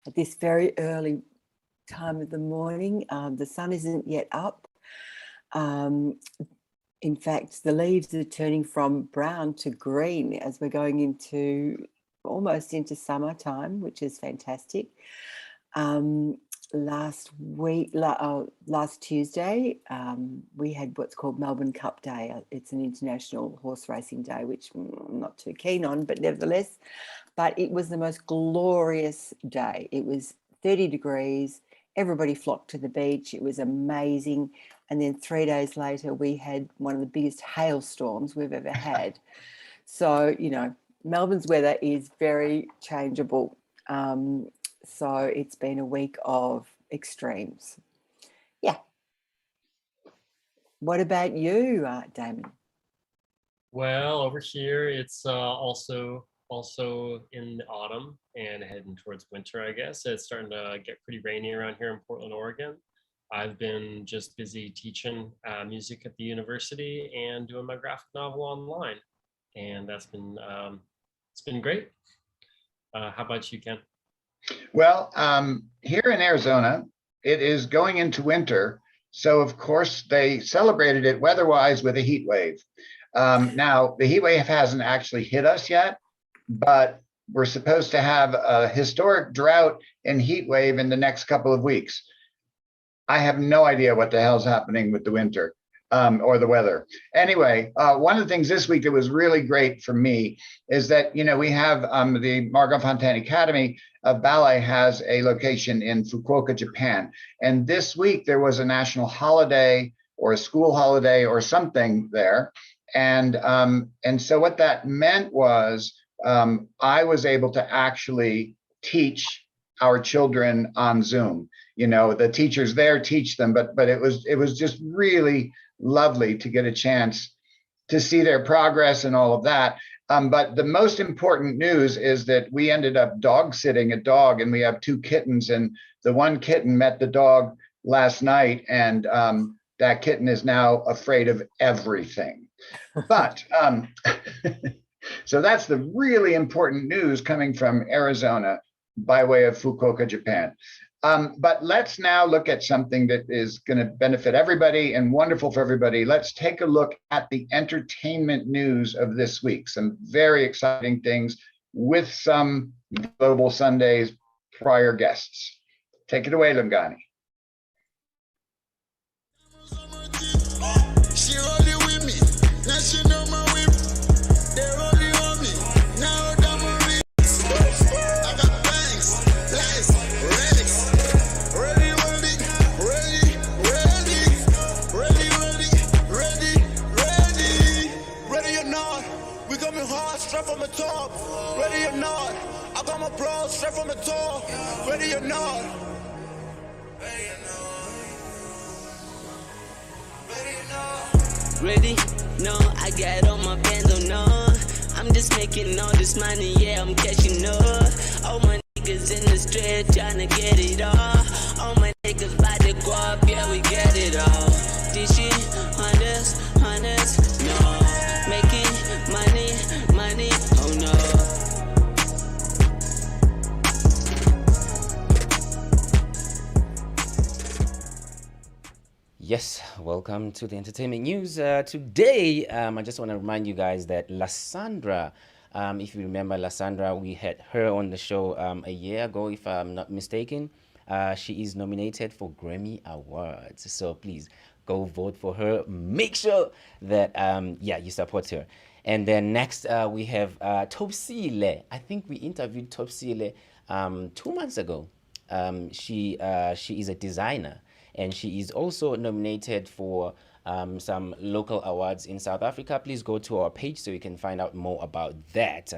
at this very early time of the morning. The sun isn't yet up. In fact, the leaves are turning from brown to green as we're going into almost into summertime, which is fantastic. Last Tuesday, we had what's called Melbourne Cup Day. It's an international horse racing day, which I'm not too keen on, but nevertheless, but it was the most glorious day. It was 30 degrees. Everybody flocked to the beach. It was amazing. And then 3 days later, we had one of the biggest hailstorms we've ever had. So, you know, Melbourne's weather is very changeable. So it's been a week of extremes. Yeah. What about you, Damon? Well, over here, it's also in the autumn and heading towards winter, I guess. It's starting to get pretty rainy around here in Portland, Oregon. I've been just busy teaching music at the university and doing my graphic novel online, and that's been it's been great. How about you, Ken? Well, here in Arizona, it is going into winter, so of course they celebrated it weather-wise with a heat wave. Now the heat wave hasn't actually hit us yet, but we're supposed to have a historic drought and heat wave in the next couple of weeks. I have no idea what the hell's happening with the winter or the weather. Anyway, one of the things this week that was really great for me is that, you know, we have the Margot Fonteyn Academy of Ballet has a location in Fukuoka, Japan. And this week there was a national holiday or a school holiday or something there. And so what that meant was I was able to actually teach our children on Zoom. You know, the teachers there teach them, but it was just really lovely to get a chance to see their progress and all of that. But the most important news is that we ended up dog sitting a dog, and we have 2 kittens, and the one kitten met the dog last night, and that kitten is now afraid of everything. But so that's the really important news coming from Arizona by way of Fukuoka, Japan. But let's now look at something that is going to benefit everybody and wonderful for everybody. Let's take a look at the entertainment news of this week. Some very exciting things with some Global Sundays prior guests. Take it away, Lungani. From the top, ready or not, I got my bros straight from the top, ready or not, ready, no, I got all my bando, no, I'm just making all this money, yeah, I'm cashing up, all my niggas in the street trying to get it all my niggas by the guap, yeah, we get it all, this shit, hunters, no, making money, oh no. Yes, welcome to the entertainment news. Today, I just want to remind you guys that Lysandra, if you remember Lysandra, we had her on the show a year ago, if I'm not mistaken. She is nominated for Grammy Awards. So please go vote for her. Make sure that, you support her. And then next we have Topsile. I think we interviewed Topsile 2 months ago. She is a designer, and she is also nominated for some local awards in South Africa. Please go to our page so you can find out more about that.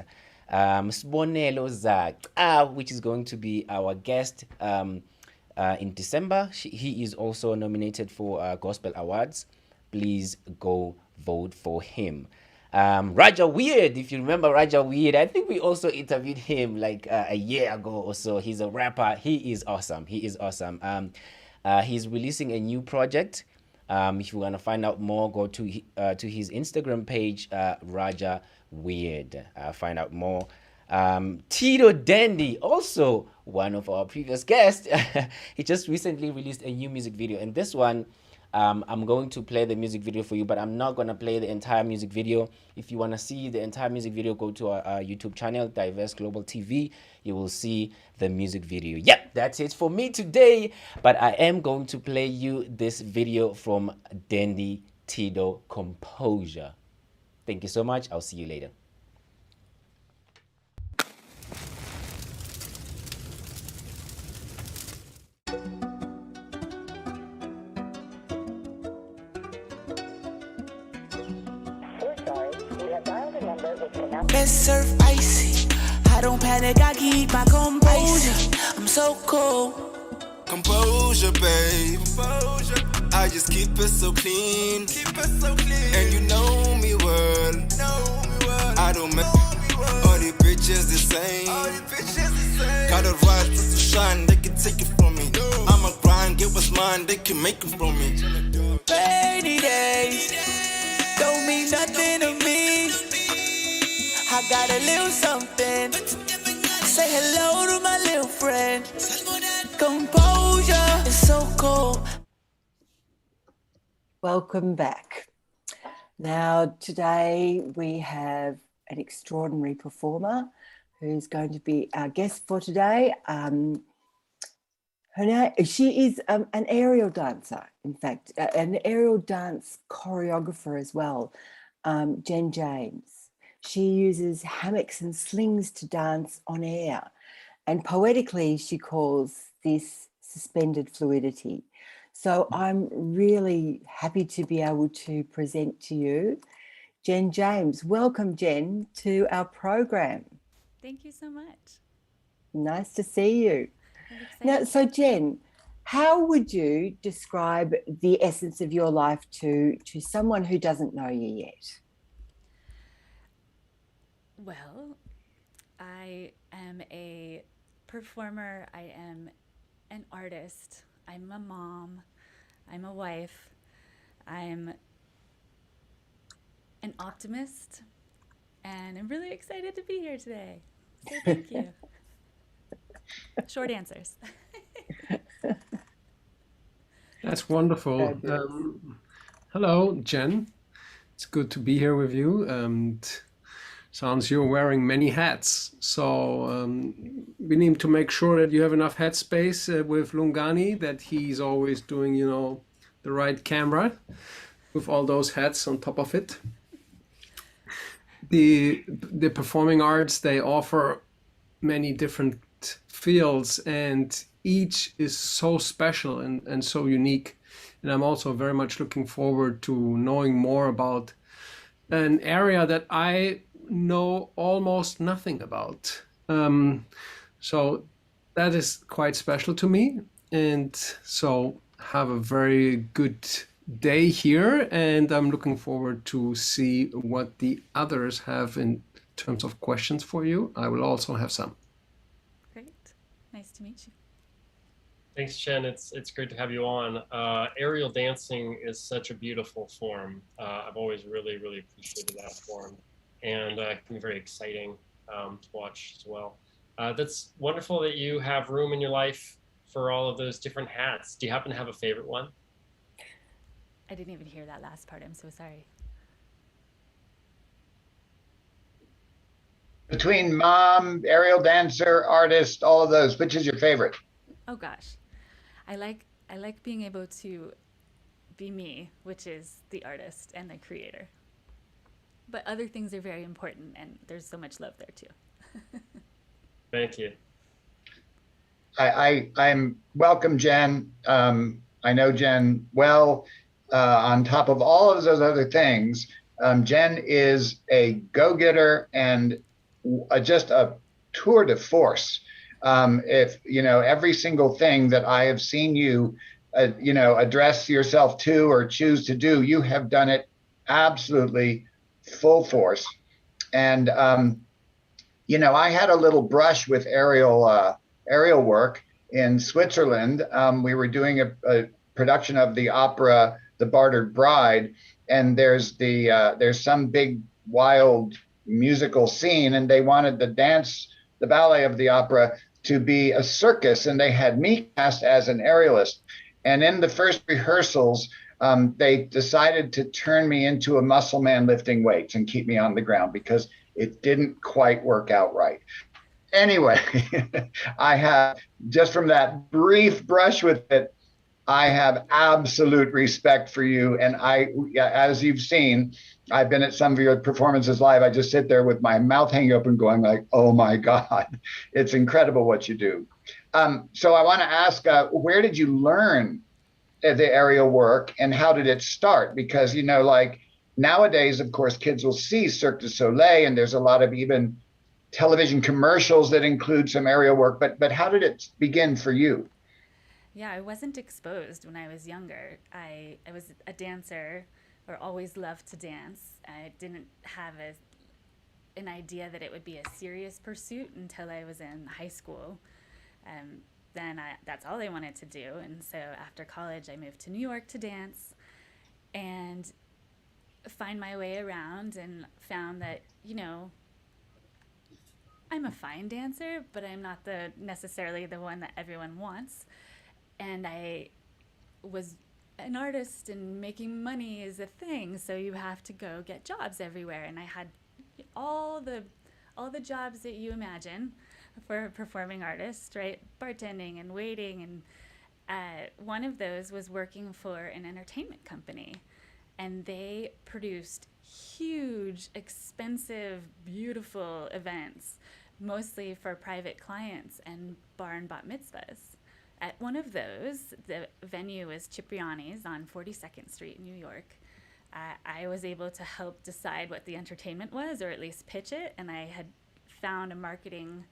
Sbonelo Zak, which is going to be our guest in December. He is also nominated for Gospel Awards. Please go vote for him. Raja Weird, if you remember Raja Weird, I think we also interviewed him like a year ago or so. He's a rapper. He is awesome. He's releasing a new project. If you want to find out more, go to his Instagram page, Raja Weird. Find out more. Tito Dandy, also one of our previous guests. He just recently released a new music video, and this one, I'm going to play the music video for you, but I'm not going to play the entire music video. If you want to see the entire music video, go to our YouTube channel, Diverse Global TV. You will see the music video. Yep, that's it for me today. But I am going to play you this video from Dandy Tito Composure. Thank you so much. I'll see you later. Best surf icy. I don't panic, I keep my composure. I'm so cool. Composure, babe. Composure. I just keep it so clean. And you know me well. I don't make all these bitches the same. Gotta rise just to shine, they can take it from me. I'ma grind, get what's mine, they can make it from me. Rainy days don't mean nothing to me. I got a little something. Say hello to my little friend. Composure is so cool. Welcome back. Now, today we have an extraordinary performer who's going to be our guest for today. She is an aerial dancer, in fact, an aerial dance choreographer as well, Jen James. She uses hammocks and slings to dance on air, and poetically she calls this suspended fluidity. So I'm really happy to be able to present to you Jen James. Welcome, Jen, to our program. Thank you so much. Nice to see you. Now, so Jen, how would you describe the essence of your life to someone who doesn't know you yet? Well, I am a performer, I am an artist, I'm a mom, I'm a wife, I'm an optimist, and I'm really excited to be here today. So thank you. Short answers. That's wonderful. Hello, Jen. It's good to be here with you. And sounds you're wearing many hats. So we need to make sure that you have enough headspace with Lungani, that he's always doing, the right camera with all those hats on top of it. The performing arts, they offer many different fields, and each is so special and so unique. And I'm also very much looking forward to knowing more about an area that I know almost nothing about. So that is quite special to me. And so have a very good day here, and I'm looking forward to see what the others have in terms of questions for you. I will also have some. Great. Nice to meet you. Thanks, Jen. It's great to have you on. Aerial dancing is such a beautiful form. I've always really appreciated that form, and it can be very exciting to watch as well. That's wonderful that you have room in your life for all of those different hats. Do you happen to have a favorite one? I didn't even hear that last part. I'm so sorry. Between mom, aerial dancer, artist, all of those, which is your favorite? Oh gosh. I like being able to be me, which is the artist and the creator. But other things are very important, and there's so much love there too. Thank you. I'm welcome, Jen. I know Jen well. On top of all of those other things, Jen is a go-getter and just a tour de force. If every single thing that I have seen you, address yourself to or choose to do, you have done it absolutely full force. And I had a little brush with aerial work in Switzerland. We were doing a production of the opera The Bartered Bride, and there's some big wild musical scene, and they wanted the ballet of the opera, to be a circus, and they had me cast as an aerialist. And in the first rehearsals, they decided to turn me into a muscle man lifting weights and keep me on the ground because it didn't quite work out right. Anyway, I have, just from that brief brush with it, I have absolute respect for you. And as you've seen, I've been at some of your performances live. I just sit there with my mouth hanging open, going like, "Oh my God, it's incredible what you do." So I want to ask, where did you learn the aerial work, and how did it start? Because like nowadays, of course, kids will see Cirque du Soleil, and there's a lot of even television commercials that include some aerial work. But how did it begin for you? Yeah, I wasn't exposed when I was younger. I was a dancer or always loved to dance. I didn't have an idea that it would be a serious pursuit until I was in high school. Then that's all I wanted to do. And so after college, I moved to New York to dance and find my way around and found that, I'm a fine dancer, but I'm not necessarily the one that everyone wants. And I was an artist, and making money is a thing, so you have to go get jobs everywhere. And I had all the jobs that you imagine for a performing artist, right? Bartending and waiting, and one of those was working for an entertainment company, and they produced huge, expensive, beautiful events, mostly for private clients and bar and bat mitzvahs. At one of those, the venue was Cipriani's on 42nd Street in New York. I was able to help decide what the entertainment was, or at least pitch it, and I had found a marketing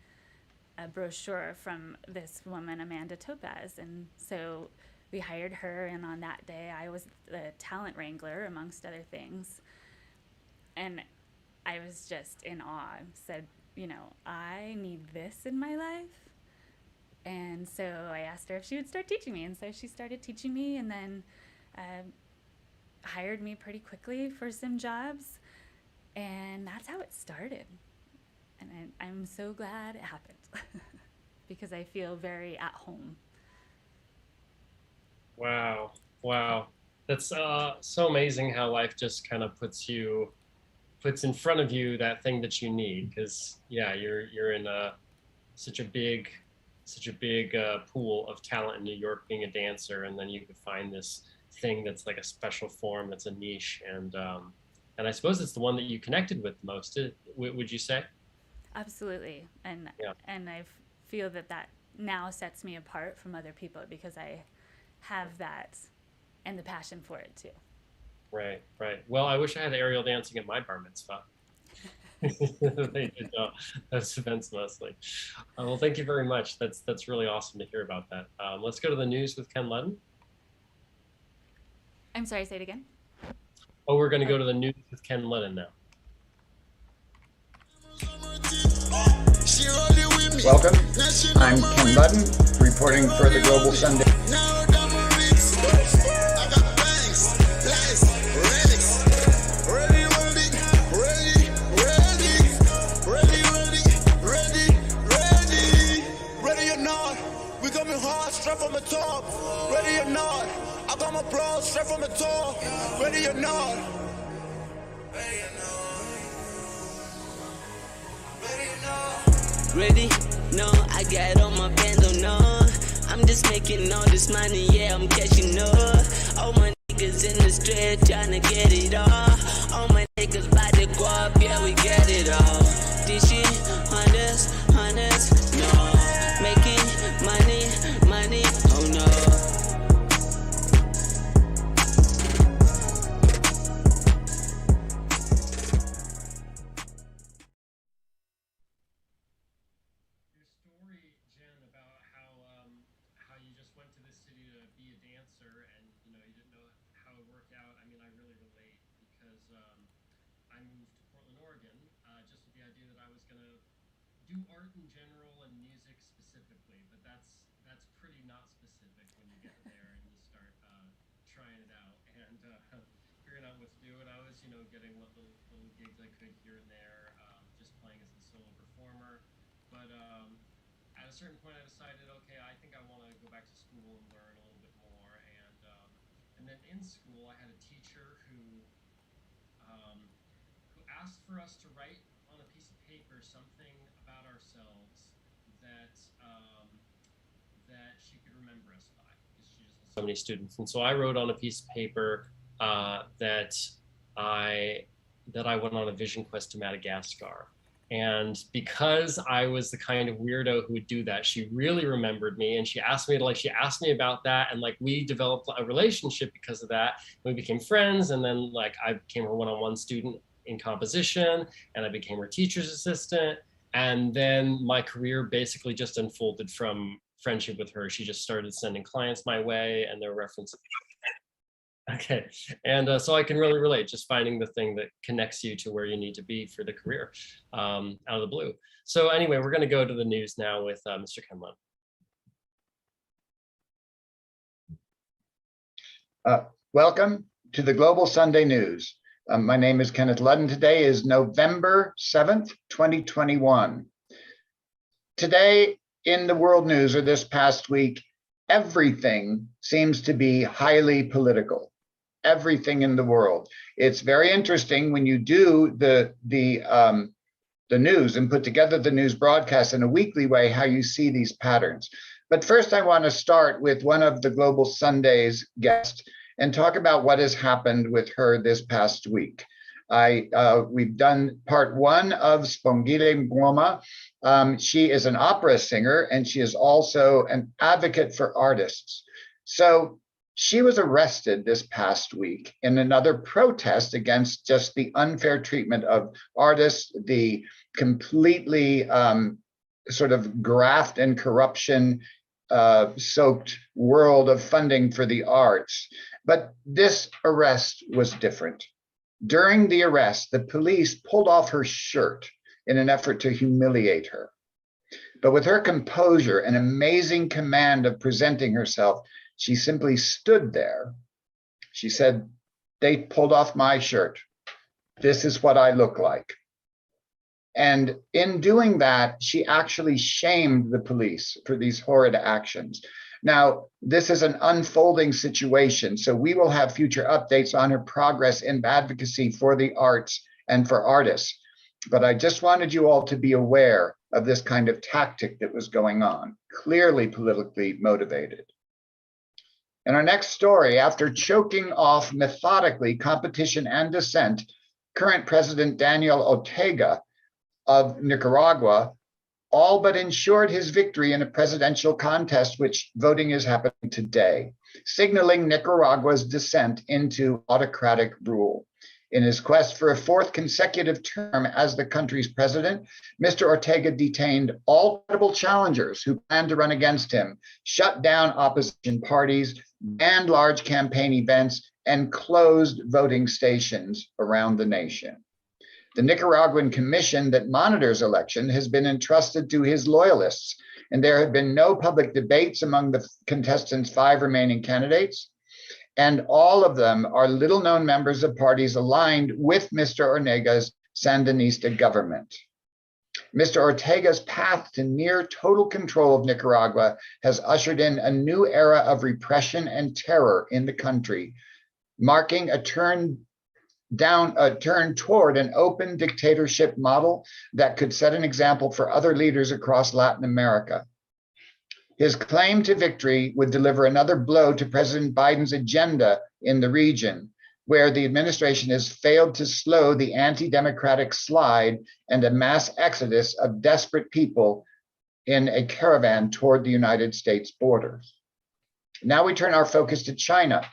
brochure from this woman, Amanda Topaz, and so we hired her, and on that day I was the talent wrangler, amongst other things. And I was just in awe. I said, I need this in my life. And so I asked her if she would start teaching me. And so she started teaching me, and then hired me pretty quickly for some jobs. And that's how it started. And I'm so glad it happened because I feel very at home. Wow. Wow. That's so amazing how life just kind of puts in front of you that thing that you need. Because yeah, you're in such a big pool of talent in New York, being a dancer, and then you could find this thing that's like a special form, that's a niche, and I suppose it's the one that you connected with most. Would you say? Absolutely. Yeah. And I feel that now sets me apart from other people because I have that and the passion for it too. Right. Well, I wish I had aerial dancing at my bar mitzvah. They did those events mostly. Well, thank you very much. That's really awesome to hear about that. Let's go to the news with Ken Ludden. I'm sorry, say it again. Oh, we're going to go to the news with Ken Ludden now. Welcome. I'm Ken Ludden, reporting for the Global Sunday. Straight from the top, ready or not, I got my bros straight from the top, ready or not, ready, no, I got all my bando, no, I'm just making all this money, yeah, I'm cashing up, all my niggas in the street trying to get it all my niggas by the guap, yeah, we get it all, this shit, hunters, no, making money, oh no. Your story, Jen, about how you just went to this city to be a dancer, and you didn't know how it worked out. I mean, I really relate because I moved to Portland, Oregon, just with the idea that I was gonna do art in general and music specifically, but that's pretty not specific when you get there and you start trying it out and figuring out what to do. And I was, getting what little gigs I could here and there. solo performer. But at a certain point, I decided, okay, I think I want to go back to school and learn a little bit more. And then in school, I had a teacher who asked for us to write on a piece of paper something about ourselves that that she could remember us by, because she just has so many students. And so I wrote on a piece of paper that I went on a vision quest to Madagascar. And because I was the kind of weirdo who would do that, she really remembered me, and she asked me about that, and like we developed a relationship because of that. We became friends, and then like I became her one-on-one student in composition, and I became her teacher's assistant. And then my career basically just unfolded from friendship with her. She just started sending clients my way, and their references. Okay, and so I can really relate, just finding the thing that connects you to where you need to be for the career out of the blue. So anyway, we're going to go to the news now with Mr. Kenlon. Welcome to the Global Sunday News. My name is Kenneth Ludden. Today is November 7th, 2021. Today in the world news, or this past week, everything seems to be highly political. Everything in the world. It's very interesting when you do the news and put together the news broadcast in a weekly way, how you see these patterns. But first, I want to start with one of the Global Sunday's guests and talk about what has happened with her this past week. We've done part one of Spongile Ngoma. She is an opera singer, and she is also an advocate for artists. So she was arrested this past week in another protest against just the unfair treatment of artists, the completely sort of graft and corruption soaked world of funding for the arts. But this arrest was different. During the arrest, the police pulled off her shirt in an effort to humiliate her. But with her composure and amazing command of presenting herself, she simply stood there. She said, "They pulled off my shirt. This is what I look like." And in doing that, she actually shamed the police for these horrid actions. Now, this is an unfolding situation, so we will have future updates on her progress in advocacy for the arts and for artists. But I just wanted you all to be aware of this kind of tactic that was going on, clearly politically motivated. In our next story, after choking off methodically competition and dissent, current President Daniel Ortega of Nicaragua all but ensured his victory in a presidential contest, which voting is happening today, signaling Nicaragua's descent into autocratic rule. In his quest for a fourth consecutive term as the country's president, Mr. Ortega detained all credible challengers who planned to run against him, shut down opposition parties, banned large campaign events, and closed voting stations around the nation. The Nicaraguan commission that monitors election has been entrusted to his loyalists, and there have been no public debates among the contestants' 5 remaining candidates. And all of them are little-known members of parties aligned with Mr. Ortega's Sandinista government. Mr. Ortega's path to near total control of Nicaragua has ushered in a new era of repression and terror in the country, marking a turn toward an open dictatorship model that could set an example for other leaders across Latin America. His claim to victory would deliver another blow to President Biden's agenda in the region, where the administration has failed to slow the anti-democratic slide and a mass exodus of desperate people in a caravan toward the United States borders. Now we turn our focus to China.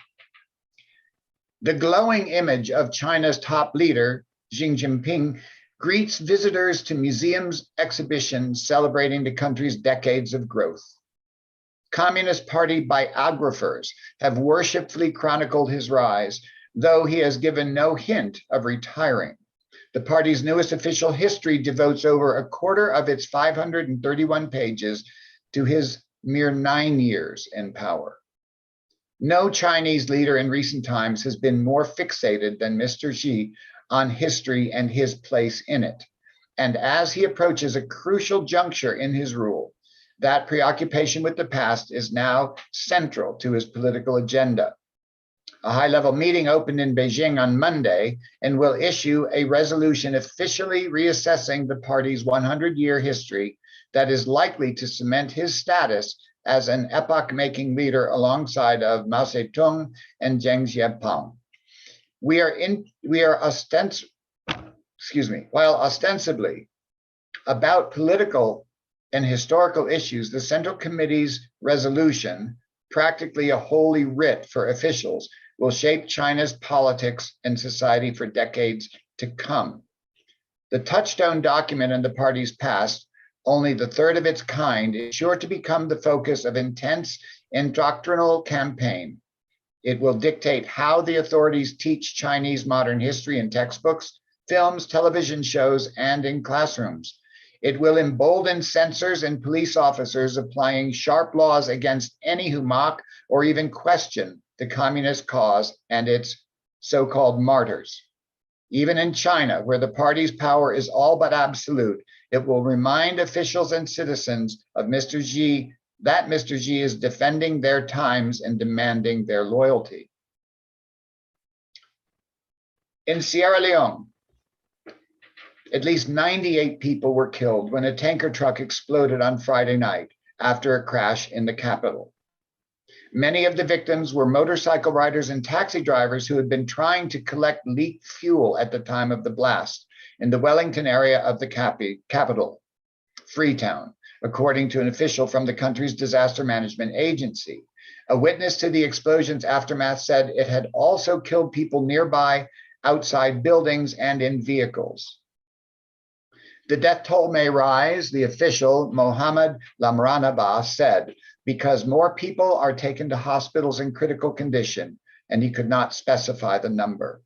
The glowing image of China's top leader, Xi Jinping, greets visitors to museums, exhibitions celebrating the country's decades of growth. Communist Party biographers have worshipfully chronicled his rise, though he has given no hint of retiring. The party's newest official history devotes over a quarter of its 531 pages to his mere 9 years in power. No Chinese leader in recent times has been more fixated than Mr. Xi on history and his place in it. And as he approaches a crucial juncture in his rule, that preoccupation with the past is now central to his political agenda. A high-level meeting opened in Beijing on Monday and will issue a resolution officially reassessing the party's 100-year history that is likely to cement his status as an epoch-making leader alongside of Mao Zedong and Deng Xiaoping. While ostensibly about political and historical issues, the Central Committee's resolution, practically a holy writ for officials, will shape China's politics and society for decades to come. The touchstone document in the party's past, only the third of its kind, is sure to become the focus of intense indoctrinal campaign. It will dictate how the authorities teach Chinese modern history in textbooks, films, television shows, and in classrooms. It will embolden censors and police officers applying sharp laws against any who mock or even question the communist cause and its so-called martyrs. Even in China, where the party's power is all but absolute, it will remind officials and citizens of Mr. Xi that Mr. Xi is defending their times and demanding their loyalty. In Sierra Leone, at least 98 people were killed when a tanker truck exploded on Friday night after a crash in the capital. Many of the victims were motorcycle riders and taxi drivers who had been trying to collect leaked fuel at the time of the blast in the Wellington area of the capital, Freetown, according to an official from the country's disaster management agency. A witness to the explosion's aftermath said it had also killed people nearby, outside buildings, and in vehicles. The death toll may rise, the official, Mohammed Lamranaba, said, because more people are taken to hospitals in critical condition, and he could not specify the number.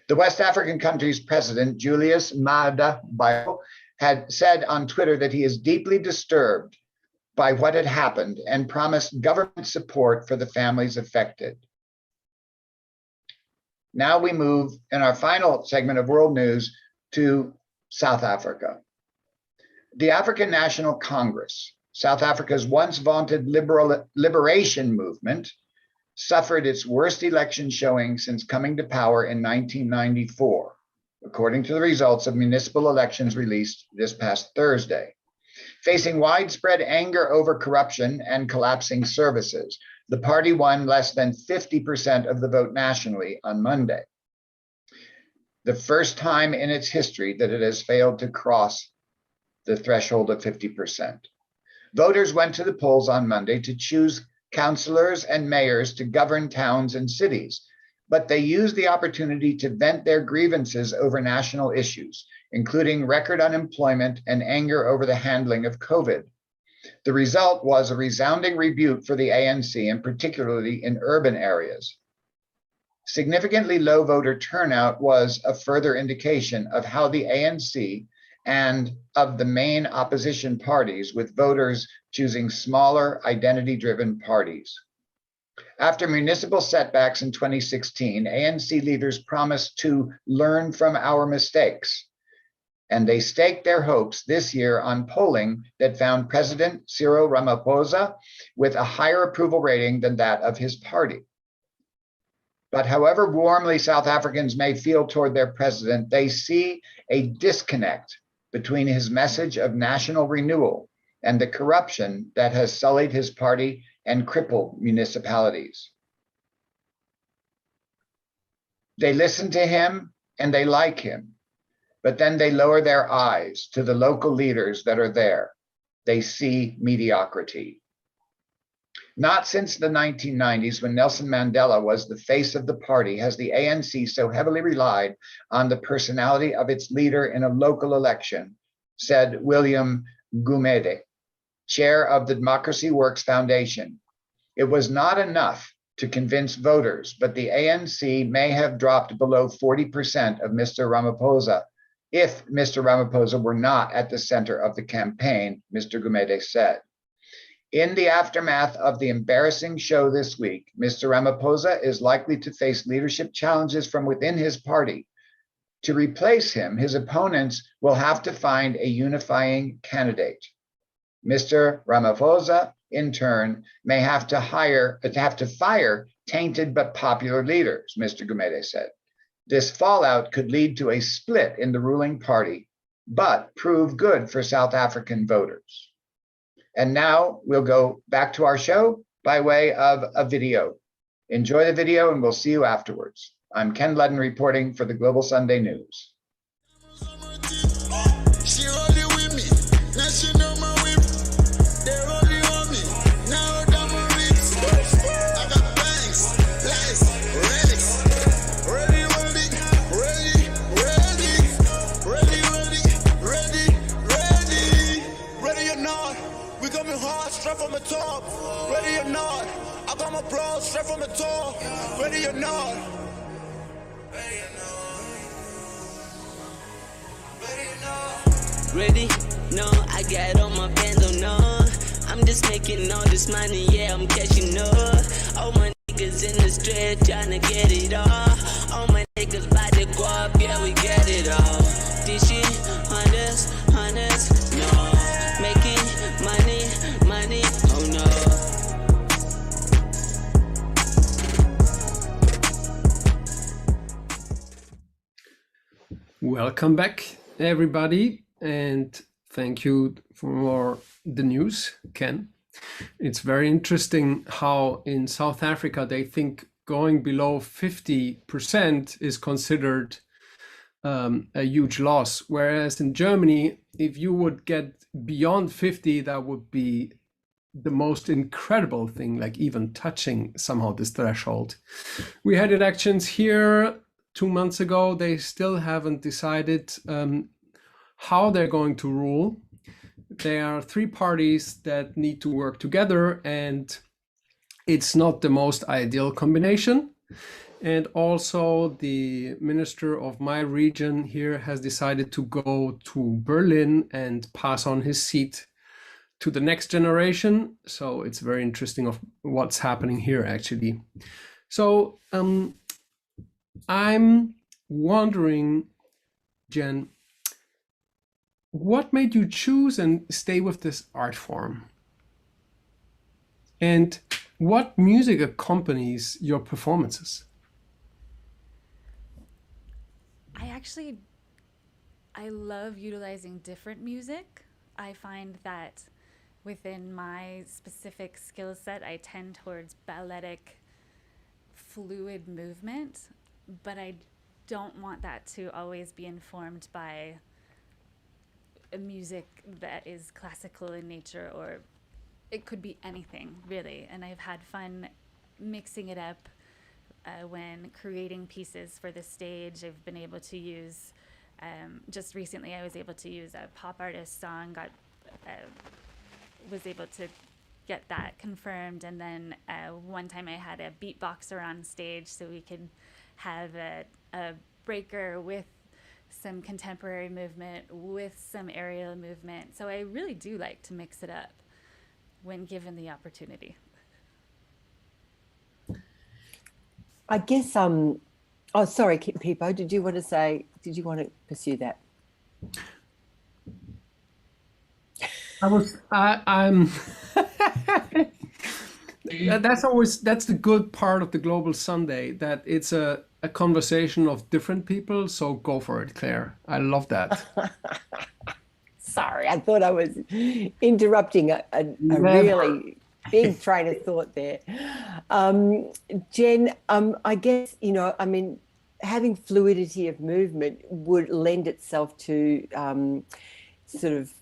The West African country's president, Julius Maada Bio, had said on Twitter that he is deeply disturbed by what had happened and promised government support for the families affected. Now we move in our final segment of world news to South Africa. The African National Congress, South Africa's once vaunted liberation movement, suffered its worst election showing since coming to power in 1994, according to the results of municipal elections released this past Thursday. Facing widespread anger over corruption and collapsing services, the party won less than 50% of the vote nationally on Monday, the first time in its history that it has failed to cross the threshold of 50%. Voters went to the polls on Monday to choose councillors and mayors to govern towns and cities, but they used the opportunity to vent their grievances over national issues, including record unemployment and anger over the handling of COVID. The result was a resounding rebuke for the ANC, and particularly in urban areas. Significantly low voter turnout was a further indication of how the ANC and of the main opposition parties, with voters choosing smaller, identity-driven parties. After municipal setbacks in 2016, ANC leaders promised to learn from our mistakes, and they staked their hopes this year on polling that found President Cyril Ramaphosa with a higher approval rating than that of his party. But however warmly South Africans may feel toward their president, they see a disconnect between his message of national renewal and the corruption that has sullied his party and crippled municipalities. They listen to him and they like him, but then they lower their eyes to the local leaders that are there. They see mediocrity. Not since the 1990s, when Nelson Mandela was the face of the party, has the ANC so heavily relied on the personality of its leader in a local election, said William Gumede, chair of the Democracy Works Foundation. It was not enough to convince voters, but the ANC may have dropped below 40% of Mr. Ramaphosa if Mr. Ramaphosa were not at the center of the campaign, Mr. Gumede said. In the aftermath of the embarrassing show this week, Mr. Ramaphosa is likely to face leadership challenges from within his party, To replace him, his opponents will have to find a unifying candidate. Mr. Ramaphosa, in turn, may have to fire tainted but popular leaders, Mr. Gumede said. This fallout could lead to a split in the ruling party, but prove good for South African voters. And now we'll go back to our show by way of a video. Enjoy the video and we'll see you afterwards. I'm Ken Ludden reporting for the Global Sunday News. She rolling with me, now she know my whip. They rolling on me, now down my ribs. I got bangs, lights, relics. Ready, ready, ready, ready, ready, ready, ready. Ready or not, we coming hard, straight from the top. Ready or not, I got my bros straight from the top. Ready or not. Ready? No, I got on my bando, no. I'm just making all this money, yeah, I'm cashing up. All my niggas in the street tryna get it all. All my niggas by the guap, yeah, we get it all. This shit, hunters, no. Making money, oh no. Welcome back, everybody, and thank you for the news, Ken. It's very interesting how in South Africa they think going below 50% is considered a huge loss, whereas in Germany, if you would get beyond 50, that would be the most incredible thing, like even touching somehow this threshold. We had elections here 2 months ago. They still haven't decided how they're going to rule. There are three parties that need to work together, and it's not the most ideal combination. And also the minister of my region here has decided to go to Berlin and pass on his seat to the next generation. So it's very interesting of what's happening here actually. So I'm wondering, Jen, what made you choose and stay with this art form? And what music accompanies your performances? I love utilizing different music. I find that within my specific skill set, I tend towards balletic, fluid movement, but I don't want that to always be informed by a music that is classical in nature, or it could be anything really. And I've had fun mixing it up when creating pieces for the stage. I've been able to use, just recently I was able to use a pop artist song, was able to get that confirmed. And then one time I had a beatboxer on stage so we could have a breaker with some contemporary movement, with some aerial movement. So I really do like to mix it up when given the opportunity. I guess, oh, sorry, Pipo, did you want to pursue that? I'm that's the good part of the Global Sunday, that it's a conversation of different people. So go for it, Claire. I love that. Sorry, I thought I was interrupting a really big train of thought there. Jen, I guess, having fluidity of movement would lend itself to sort of,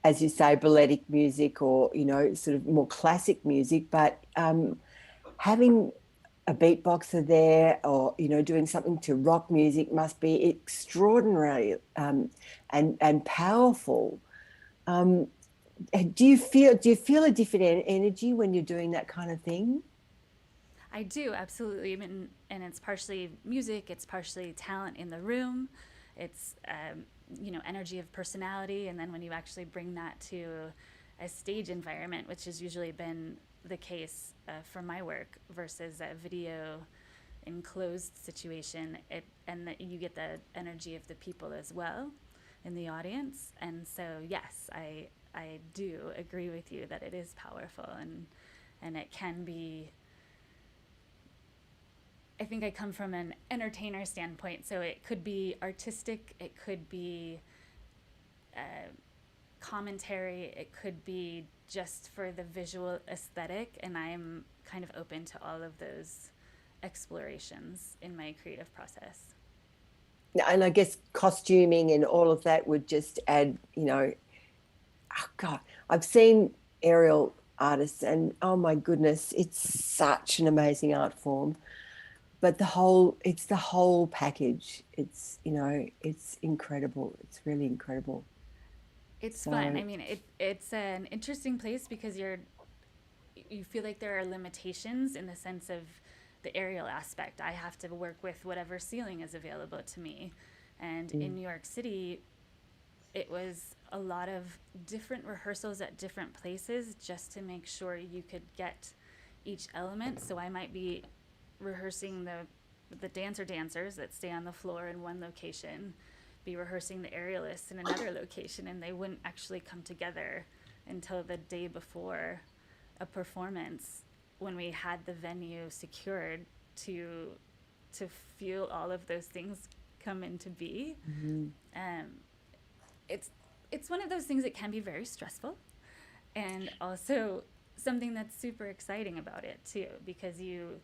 as you say, balletic music, or, sort of more classic music, but having a beatboxer there, or, doing something to rock music must be extraordinary and powerful. Do you feel a different energy when you're doing that kind of thing? I do, absolutely. And it's partially music, it's partially talent in the room, it's energy of personality, and then when you actually bring that to a stage environment, which has usually been the case for my work, versus a video enclosed situation, and that you get the energy of the people as well in the audience. And so yes, I do agree with you that it is powerful, and it can be. I think I come from an entertainer standpoint, so it could be artistic, it could be commentary, it could be just for the visual aesthetic, and I'm kind of open to all of those explorations in my creative process. And I guess costuming and all of that would just add, oh God, I've seen aerial artists and oh my goodness, it's such an amazing art form. But it's the whole package. It's, it's incredible. It's really incredible. It's fun. I mean, it's an interesting place because you feel like there are limitations in the sense of the aerial aspect. I have to work with whatever ceiling is available to me. And in New York City, it was a lot of different rehearsals at different places just to make sure you could get each element. So I might be rehearsing the dancers that stay on the floor in one location, be rehearsing the aerialists in another location, and they wouldn't actually come together until the day before a performance, when we had the venue secured to feel all of those things come into be. It's one of those things that can be very stressful, and also something that's super exciting about it too, because you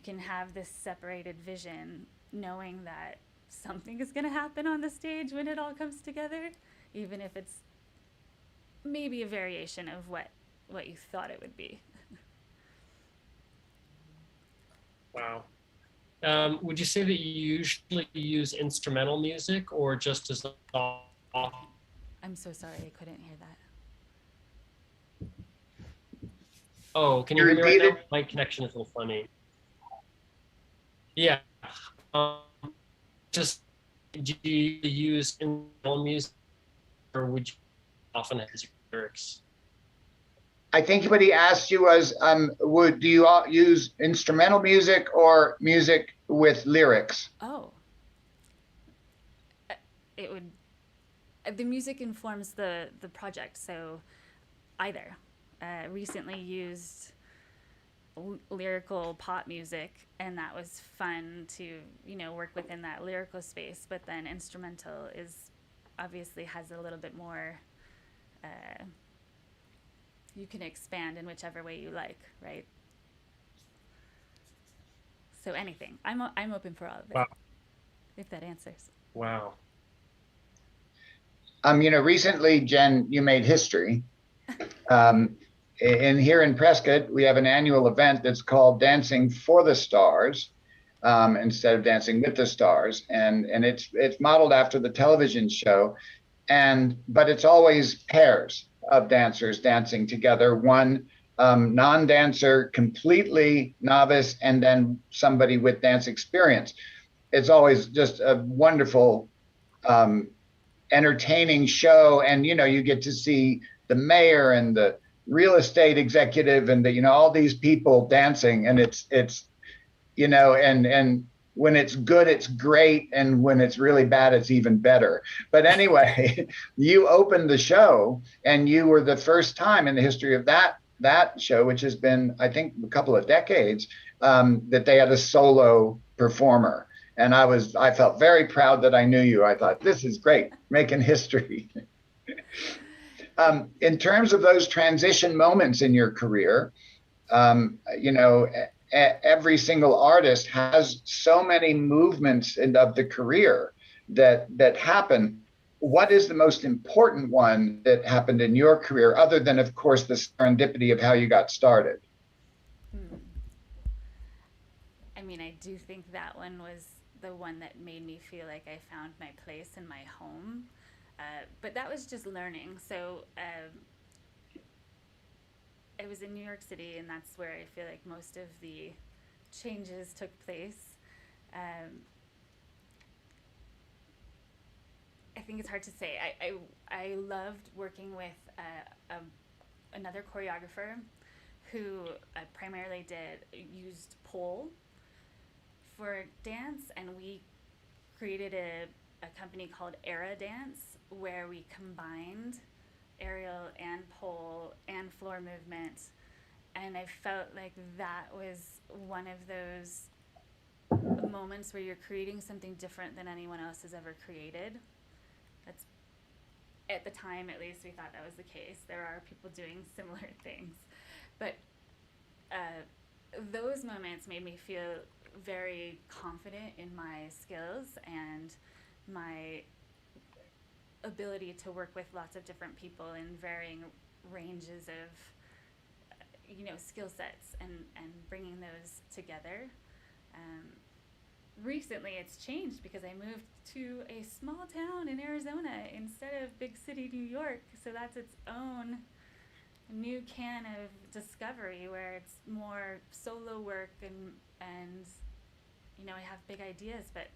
can have this separated vision knowing that something is going to happen on the stage when it all comes together, even if it's maybe a variation of what you thought it would be. Wow. Would you say that you usually use instrumental music or just as often? I'm so sorry, I couldn't hear that. Oh, can you You hear me right now? repeat it? My connection is a little funny. Yeah. Just, do you use instrumental music, or would you often have lyrics? I think what he asked you was, do you all use instrumental music or music with lyrics? Oh. It would. The music informs the project, so either. Recently used lyrical pop music, and that was fun to work within that lyrical space. But then instrumental is obviously has a little bit more. You can expand in whichever way you like, right? So anything. I'm open for all of it. Wow. If that answers. Wow. Recently, Jen, you made history. And here in Prescott, we have an annual event that's called Dancing for the Stars, instead of Dancing with the Stars, and it's modeled after the television show, but it's always pairs of dancers dancing together. One non-dancer, completely novice, and then somebody with dance experience. It's always just a wonderful, entertaining show, and you get to see the mayor and the real estate executive and all these people dancing, and it's and when it's good, it's great, and when it's really bad, it's even better. But anyway, you opened the show, and you were the first time in the history of that show, which has been, I think, a couple of decades, that they had a solo performer. And I felt very proud that I knew you. I thought, this is great, making history. In terms of those transition moments in your career, every single artist has so many movements of the career that happen. What is the most important one that happened in your career, other than, of course, the serendipity of how you got started? I mean, I do think that one was the one that made me feel like I found my place in my home. But that was just learning. So I was in New York City, and that's where I feel like most of the changes took place. I think it's hard to say. I loved working with another choreographer who primarily used pole for dance, and we created a company called Era Dance, where we combined aerial and pole and floor movement. And I felt like that was one of those moments where you're creating something different than anyone else has ever created. That's, at the time at least, we thought that was the case. There are people doing similar things. But those moments made me feel very confident in my skills and my ability to work with lots of different people in varying ranges of skill sets, and bringing those together. Recently it's changed because I moved to a small town in Arizona instead of big city New York, so that's its own new can of discovery, where it's more solo work, and I have big ideas, but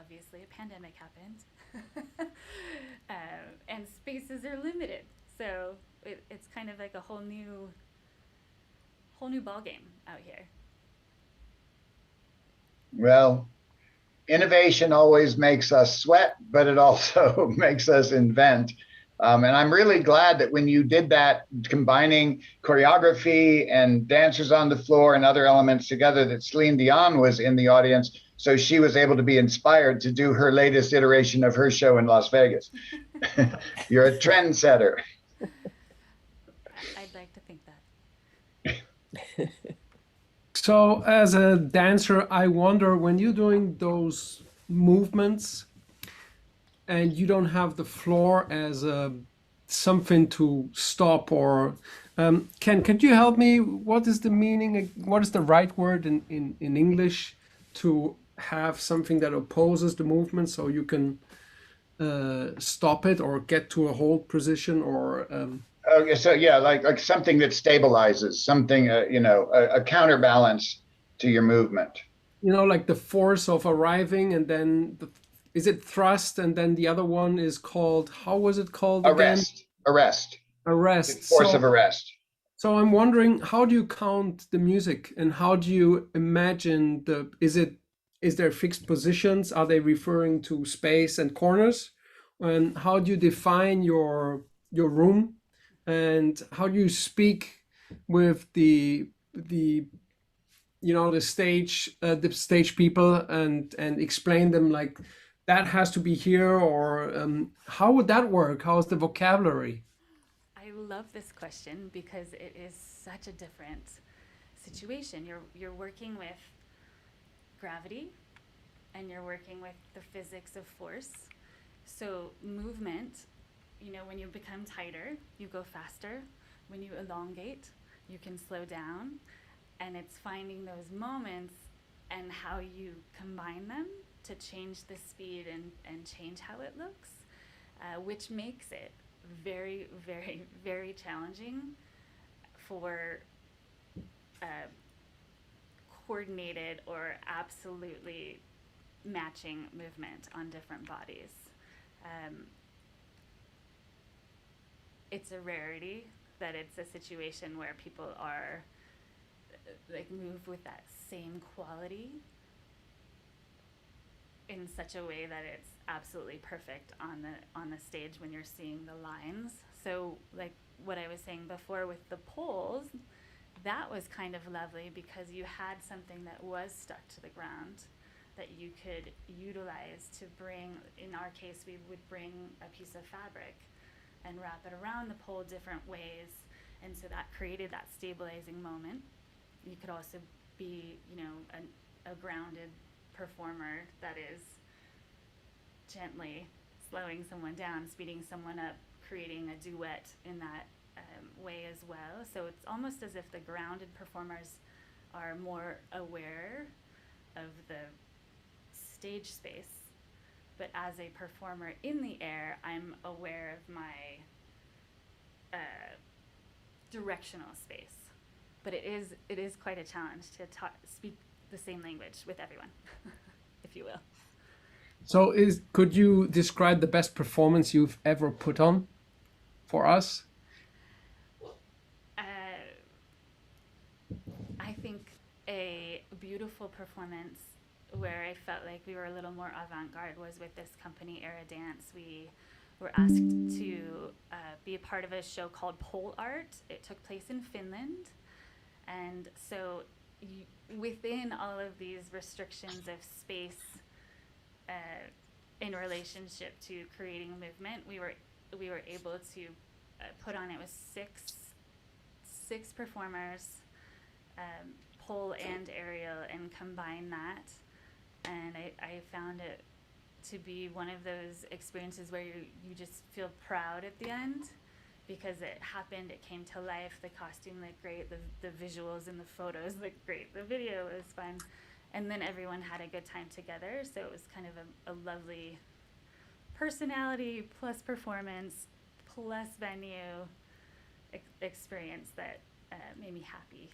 obviously a pandemic happened. And spaces are limited, so it's kind of like a whole new ball game out here. Well, innovation always makes us sweat, but it also makes us invent. And I'm really glad that when you did that, combining choreography and dancers on the floor and other elements together, that Celine Dion was in the audience, so she was able to be inspired to do her latest iteration of her show in Las Vegas. You're a trendsetter. I'd like to think that. So as a dancer, I wonder, when you're doing those movements and you don't have the floor as something to stop, or can you help me? What is the meaning? What is the right word in English to have something that opposes the movement, so you can stop it or get to a hold position, or Okay, so yeah, like something that stabilizes, something, a counterbalance to your movement. like the force of arriving, and then is it thrust, and then the other one is called, how was it called again? Arrest. Arrest. Force of arrest. So I'm wondering, how do you count the music, and how do you imagine is there fixed positions? Are they referring to space and corners? And how do you define your room? And how do you speak with the stage people, and explain them, like, that has to be here, or how would that work? How is the vocabulary? I love this question because it is such a different situation. You're working with gravity, and you're working with the physics of force. So movement, when you become tighter, you go faster. When you elongate, you can slow down. And it's finding those moments and how you combine them to change the speed and change how it looks, which makes it very, very, very challenging for coordinated or absolutely matching movement on different bodies. It's a rarity that it's a situation where people are move with that same quality in such a way that it's absolutely perfect on the stage when you're seeing the lines. So like what I was saying before with the poles, that was kind of lovely because you had something that was stuck to the ground that you could utilize to bring, in our case, we would bring a piece of fabric and wrap it around the pole different ways. And so that created that stabilizing moment. You could also be, a grounded performer that is gently slowing someone down, speeding someone up, creating a duet in that way as well. So it's almost as if the grounded performers are more aware of the stage space. But as a performer in the air, I'm aware of my directional space. But it is quite a challenge to speak the same language with everyone, if you will. So could you describe the best performance you've ever put on for us? I think a beautiful performance where I felt like we were a little more avant-garde was with this company, Aerialist. We were asked to be a part of a show called Pole Art. It took place in Finland. And so within all of these restrictions of space in relationship to creating a movement, we were able to put on, it was six performers, pole and aerial, and combine that. And I found it to be one of those experiences where you just feel proud at the end, because it happened, it came to life, the costume looked great, the visuals and the photos looked great, the video was fun, and then everyone had a good time together. So it was kind of a lovely personality plus performance plus venue experience that made me happy.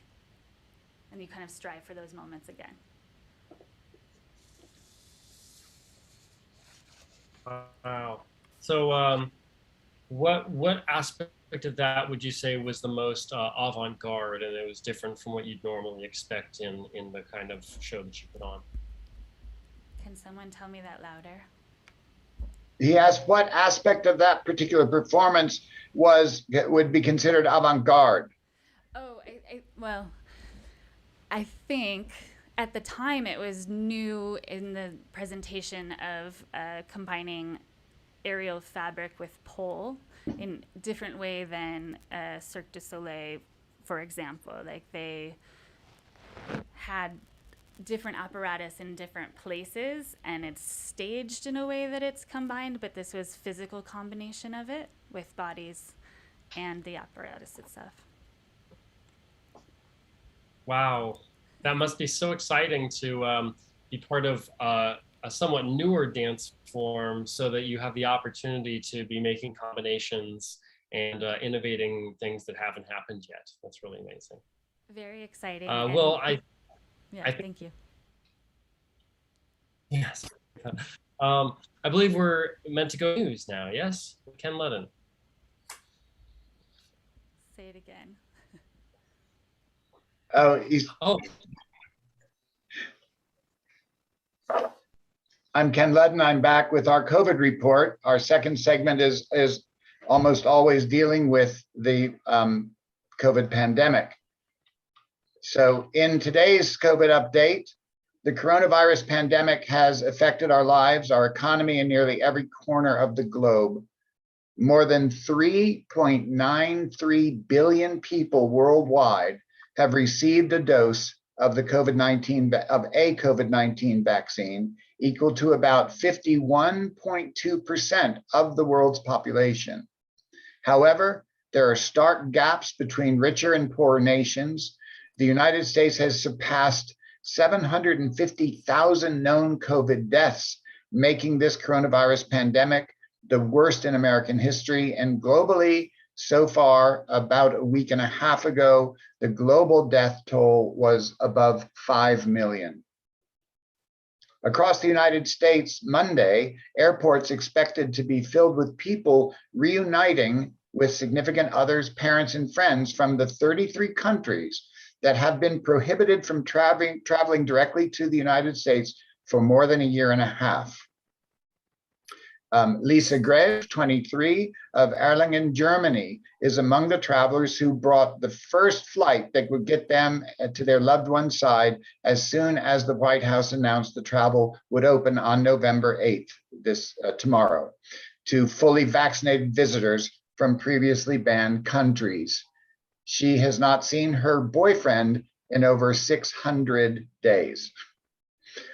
And you kind of strive for those moments again. Wow. So what aspect of that would you say was the most avant-garde, and it was different from what you'd normally expect in the kind of show that you put on? Can someone tell me that louder? He asked what aspect of that particular performance would be considered avant-garde. Oh, well, I think at the time it was new in the presentation of combining aerial fabric with pole in a different way than Cirque du Soleil, for example. Like, they had different apparatus in different places, and it's staged in a way that it's combined, but this was physical combination of it with bodies and the apparatus itself. Wow, that must be so exciting to be part of a somewhat newer dance form, so that you have the opportunity to be making combinations and innovating things that haven't happened yet. That's really amazing. Very exciting. Well, yeah, thank you. Yes. I believe we're meant to go news now, yes? Ken Ludden. Say it again. Oh. I'm Ken Ludden. I'm back with our COVID report. Our second segment is almost always dealing with the COVID pandemic. So in today's COVID update, the coronavirus pandemic has affected our lives, our economy, in nearly every corner of the globe. More than 3.93 billion people worldwide have received a dose of a COVID-19 vaccine, equal to about 51.2% of the world's population. However, there are stark gaps between richer and poorer nations. The United States has surpassed 750,000 known COVID deaths, making this coronavirus pandemic the worst in American history. And globally, so far, about a week and a half ago, the global death toll was above 5 million. Across the United States, Monday, airports expected to be filled with people reuniting with significant others, parents, and friends from the 33 countries that have been prohibited from traveling directly to the United States for more than a year and a half. Lisa Greve, 23, of Erlangen, Germany, is among the travelers who brought the first flight that would get them to their loved one's side as soon as the White House announced the travel would open on November 8th, tomorrow, to fully vaccinated visitors from previously banned countries. She has not seen her boyfriend in over 600 days.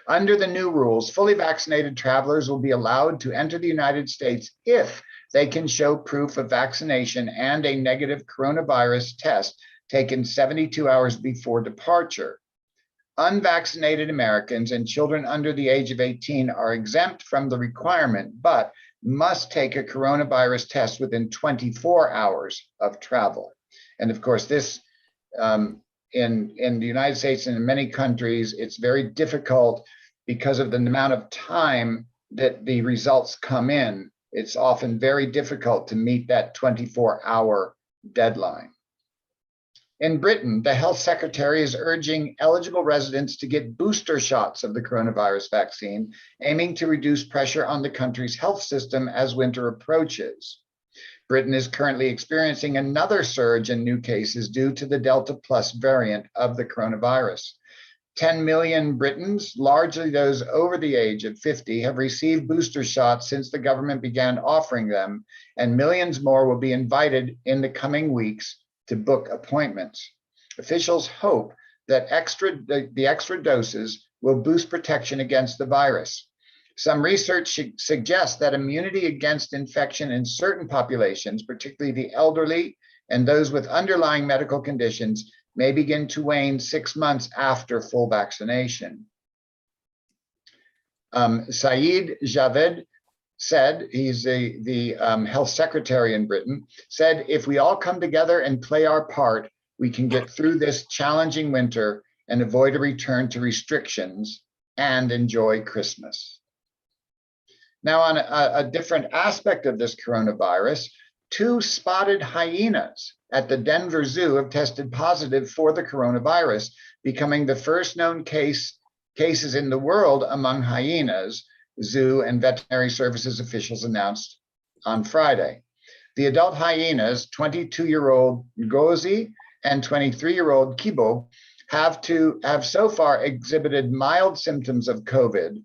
Under the new rules, fully vaccinated travelers will be allowed to enter the United States if they can show proof of vaccination and a negative coronavirus test taken 72 hours before departure. Unvaccinated Americans and children under the age of 18 are exempt from the requirement, but must take a coronavirus test within 24 hours of travel. And of course, this in the United States and in many countries, it's very difficult because of the amount of time that the results come in. It's often very difficult to meet that 24-hour deadline. In Britain, the health secretary is urging eligible residents to get booster shots of the coronavirus vaccine, aiming to reduce pressure on the country's health system as winter approaches. Britain is currently experiencing another surge in new cases due to the Delta Plus variant of the coronavirus. 10 million Britons, largely those over the age of 50, have received booster shots since the government began offering them, and millions more will be invited in the coming weeks to book appointments. Officials hope that the extra doses will boost protection against the virus. Some research suggests that immunity against infection in certain populations, particularly the elderly and those with underlying medical conditions, may begin to wane 6 months after full vaccination. Saeed Javed said, he's the health secretary in Britain, said, if we all come together and play our part, we can get through this challenging winter and avoid a return to restrictions and enjoy Christmas. Now, on a different aspect of this coronavirus, 2 spotted hyenas at the Denver Zoo have tested positive for the coronavirus, becoming the first known cases in the world among hyenas, zoo and veterinary services officials announced on Friday. The adult hyenas, 22-year-old Ngozi and 23-year-old Kibo, have so far exhibited mild symptoms of COVID,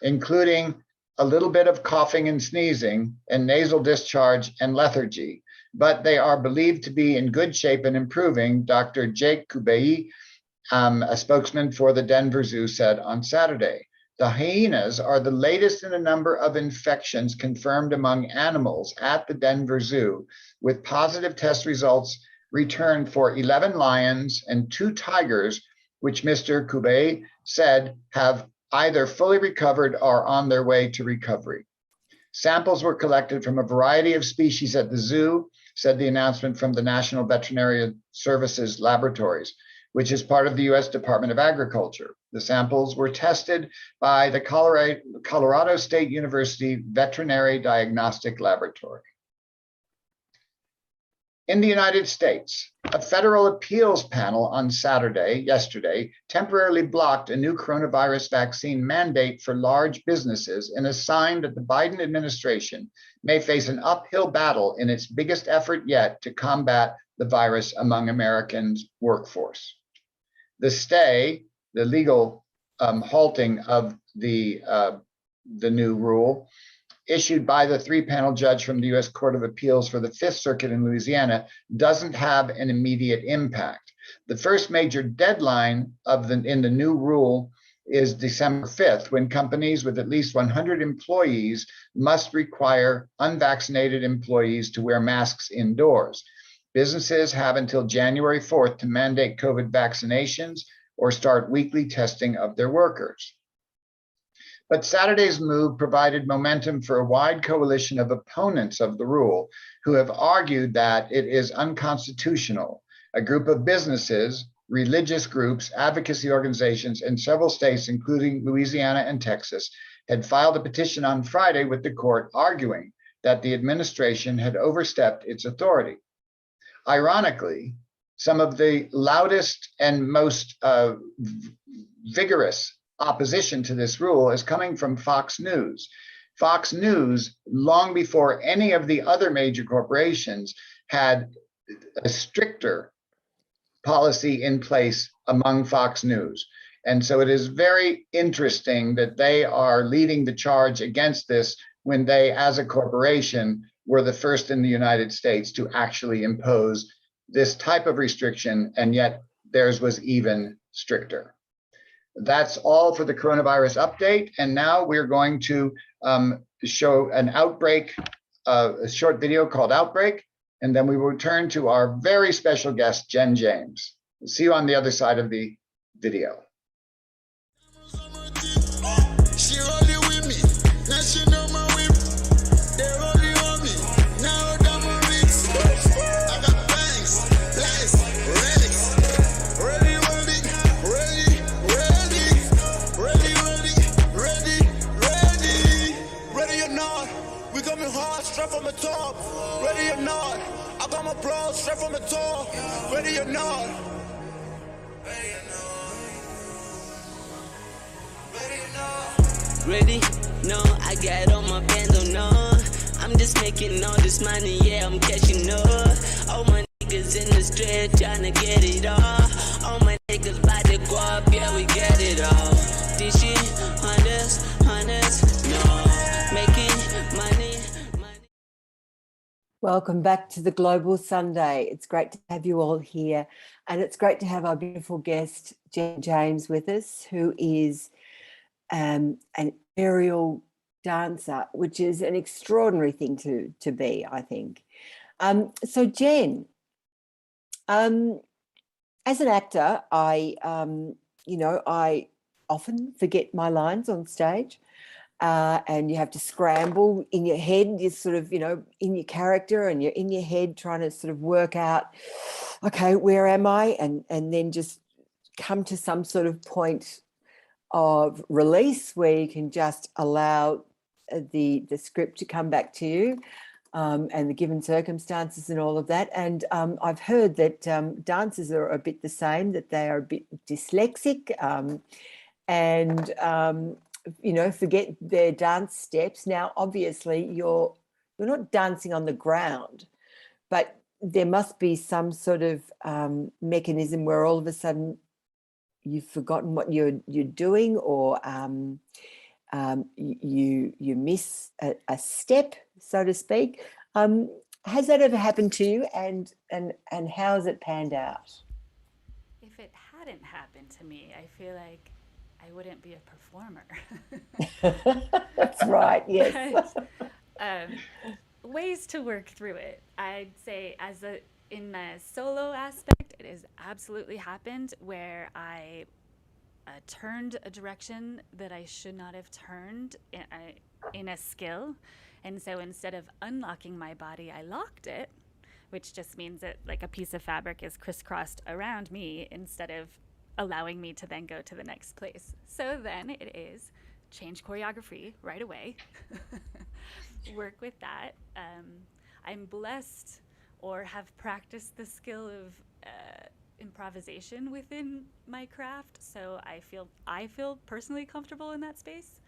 including a little bit of coughing and sneezing and nasal discharge and lethargy, but they are believed to be in good shape and improving, Dr. Jake Kubei, a spokesman for the Denver Zoo, said on Saturday. The hyenas are the latest in a number of infections confirmed among animals at the Denver Zoo, with positive test results returned for 11 lions and 2 tigers, which Mr. Kubei said have either fully recovered or on their way to recovery. Samples were collected from a variety of species at the zoo, said the announcement from the National Veterinary Services Laboratories, which is part of the US Department of Agriculture. The samples were tested by the Colorado State University Veterinary Diagnostic Laboratory. In the United States, a federal appeals panel on yesterday, temporarily blocked a new coronavirus vaccine mandate for large businesses and a sign that the Biden administration may face an uphill battle in its biggest effort yet to combat the virus among Americans' workforce. The stay, the legal halting of the new rule, issued by the 3-panel judge from the U.S. Court of Appeals for the Fifth Circuit in Louisiana, doesn't have an immediate impact. The first major deadline in the new rule is December 5th, when companies with at least 100 employees must require unvaccinated employees to wear masks indoors. Businesses have until January 4th to mandate COVID vaccinations or start weekly testing of their workers. But Saturday's move provided momentum for a wide coalition of opponents of the rule who have argued that it is unconstitutional. A group of businesses, religious groups, advocacy organizations in several states, including Louisiana and Texas, had filed a petition on Friday with the court arguing that the administration had overstepped its authority. Ironically, some of the loudest and most vigorous opposition to this rule is coming from Fox News. Fox News, long before any of the other major corporations, had a stricter policy in place among Fox News. And so it is very interesting that they are leading the charge against this when they, as a corporation, were the first in the United States to actually impose this type of restriction, and yet theirs was even stricter. That's all for the coronavirus update. And now we're going to show an outbreak, a short video called Outbreak, and then we will return to our very special guest, Jen James. We'll see you on the other side of the video. She rolling with me, now she know my whip. They rolling on me, now I'm my wrist. I got bangs, blacks, relics. Ready, or not, we coming hard, straight from the top. Ready or not, I got my bros straight from the top. Ready or not, Ready? No, I got on my bando, no. I'm just making all this money, yeah, I'm cashing up. All my niggas in the street tryna get it off. All my niggas by the guap, yeah, we get it off. This shit, hunters, no. Making money. Welcome back to the Global Sunday. It's great to have you all here. And it's great to have our beautiful guest, Jen James, with us, who is an aerial dancer, which is an extraordinary thing to be, I think. So Jen, as an actor, I often forget my lines on stage. And you have to scramble in your head. You're sort of, in your character, and you're in your head trying to sort of work out, okay, where am I? And then just come to some sort of point of release where you can just allow the script to come back to you, and the given circumstances and all of that. And I've heard that dancers are a bit the same, that they are a bit dyslexic, and forget their dance steps. Now, obviously, you're not dancing on the ground, but there must be some sort of mechanism where all of a sudden you've forgotten what you're doing, or you miss a step, so to speak. Has that ever happened to you, and how has it panned out? If it hadn't happened to me, I feel like I wouldn't be a performer. That's right, yes. But, ways to work through it. I'd say in a solo aspect, it has absolutely happened where I turned a direction that I should not have turned in a skill. And so instead of unlocking my body, I locked it, which just means that like a piece of fabric is crisscrossed around me instead of allowing me to then go to the next place. So then it is change choreography right away, work with that. I'm blessed or have practiced the skill of improvisation within my craft, so I feel personally comfortable in that space.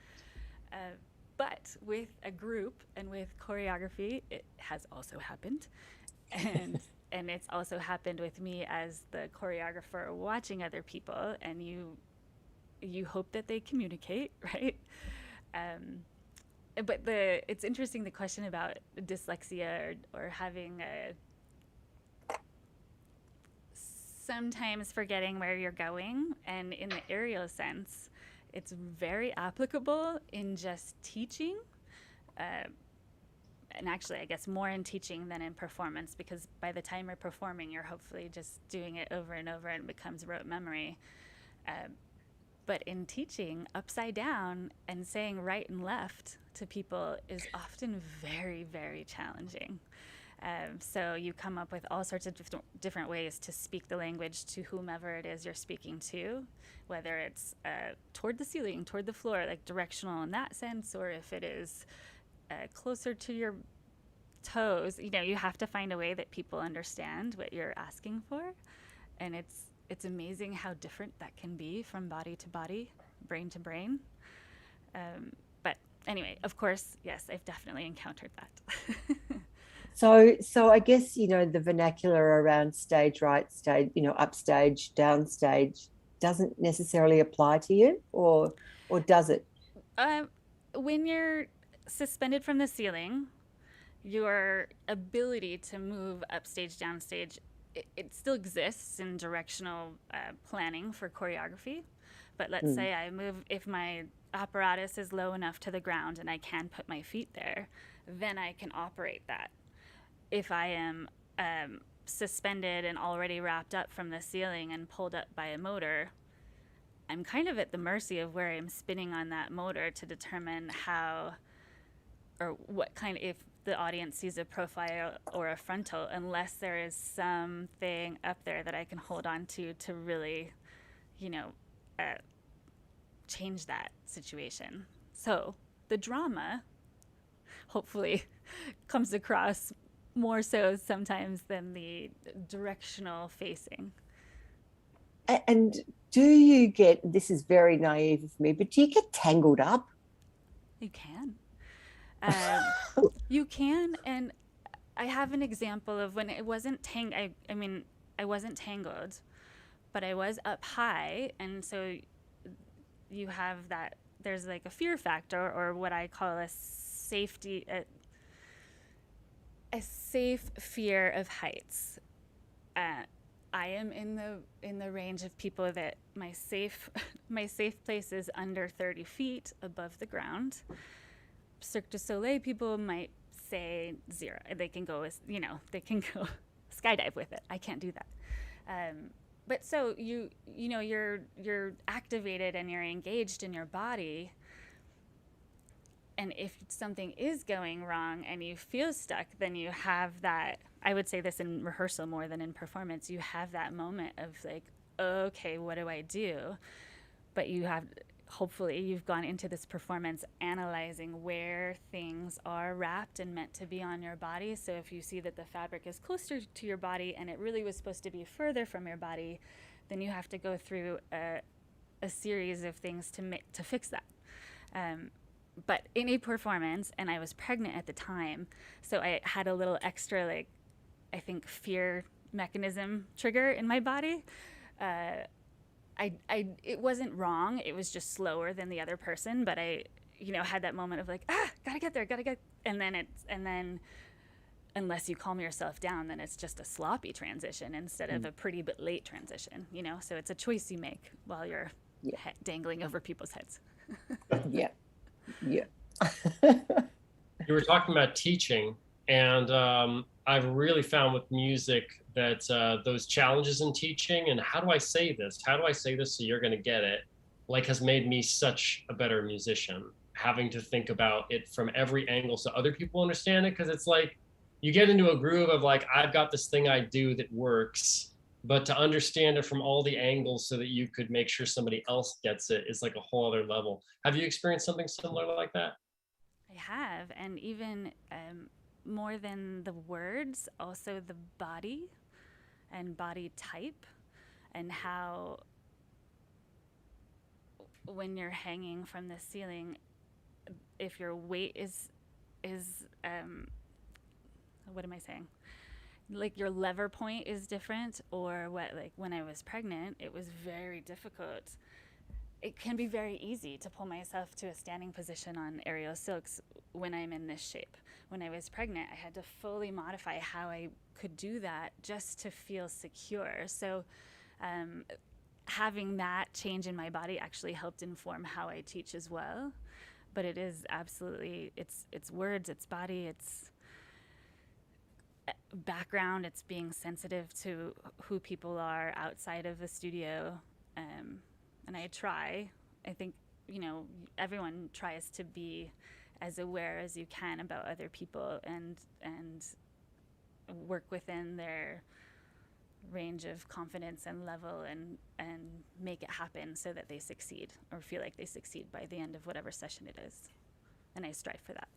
But with a group and with choreography, it has also happened. And it's also happened with me as the choreographer watching other people, and you hope that they communicate, right? But it's interesting, the question about dyslexia or having sometimes forgetting where you're going. And in the aerial sense, it's very applicable in just teaching. And actually, I guess more in teaching than in performance, because by the time you're performing, you're hopefully just doing it over and over and it becomes rote memory. But in teaching, upside down and saying right and left to people is often very, very challenging. So you come up with all sorts of different ways to speak the language to whomever it is you're speaking to, whether it's toward the ceiling, toward the floor, like directional in that sense, or if it is closer to your toes. You have to find a way that people understand what you're asking for. And it's amazing how different that can be from body to body, brain to brain. But anyway, of course, yes, I've definitely encountered that. So I guess, the vernacular around stage right, stage, upstage, downstage doesn't necessarily apply to you, or does it? When you're suspended from the ceiling, your ability to move upstage, downstage, it still exists in directional planning for choreography. But let's say I move, if my apparatus is low enough to the ground and I can put my feet there, then I can operate that. If I am suspended and already wrapped up from the ceiling and pulled up by a motor, I'm kind of at the mercy of where I'm spinning on that motor to determine how or what kind, if the audience sees a profile or a frontal, unless there is something up there that I can hold on to really, change that situation. So the drama hopefully comes across more so sometimes than the directional facing. And do you get, this is very naive of me, but do you get tangled up You can. You can, and I have an example of when it wasn't I wasn't tangled, but I was up high, and so you have that. There's like a fear factor, or what I call a safe fear of heights. I am in the range of people that my safe place is under 30 feet above the ground. Cirque du Soleil people might say 0. They can go, they can go skydive with it. I can't do that. But so you're activated and you're engaged in your body. And if something is going wrong and you feel stuck, then you have that. I would say this in rehearsal more than in performance. You have that moment of like, okay, what do I do? But hopefully you've gone into this performance analyzing where things are wrapped and meant to be on your body. So if you see that the fabric is closer to your body and it really was supposed to be further from your body, then you have to go through a series of things to fix that. But in a performance, and I was pregnant at the time, so I had a little extra, I think, fear mechanism trigger in my body. It wasn't wrong. It was just slower than the other person, but I, had that moment of like, gotta get, and then unless you calm yourself down, then it's just a sloppy transition instead of a pretty but late transition, So it's a choice you make while you're dangling over people's heads. Yeah. Yeah. You were talking about teaching, and I've really found with music that those challenges in teaching and how do I say this so you're going to get it, has made me such a better musician, having to think about it from every angle so other people understand it, because it's like you get into a groove of I've got this thing I do that works, but to understand it from all the angles so that you could make sure somebody else gets it is like a whole other level. Have you experienced something similar like that? I have, and even more than the words, also the body and body type, and how when you're hanging from the ceiling, if your weight is what am I saying? Your lever point is different, or what, when I was pregnant, it was very difficult. It can be very easy to pull myself to a standing position on aerial silks when I'm in this shape. When I was pregnant, I had to fully modify how I could do that just to feel secure. So having that change in my body actually helped inform how I teach as well. But it is absolutely, it's words, it's body, it's background, it's being sensitive to who people are outside of the studio. And I think, everyone tries to be as aware as you can about other people and work within their range of confidence and level and make it happen so that they succeed or feel like they succeed by the end of whatever session it is. And I strive for that.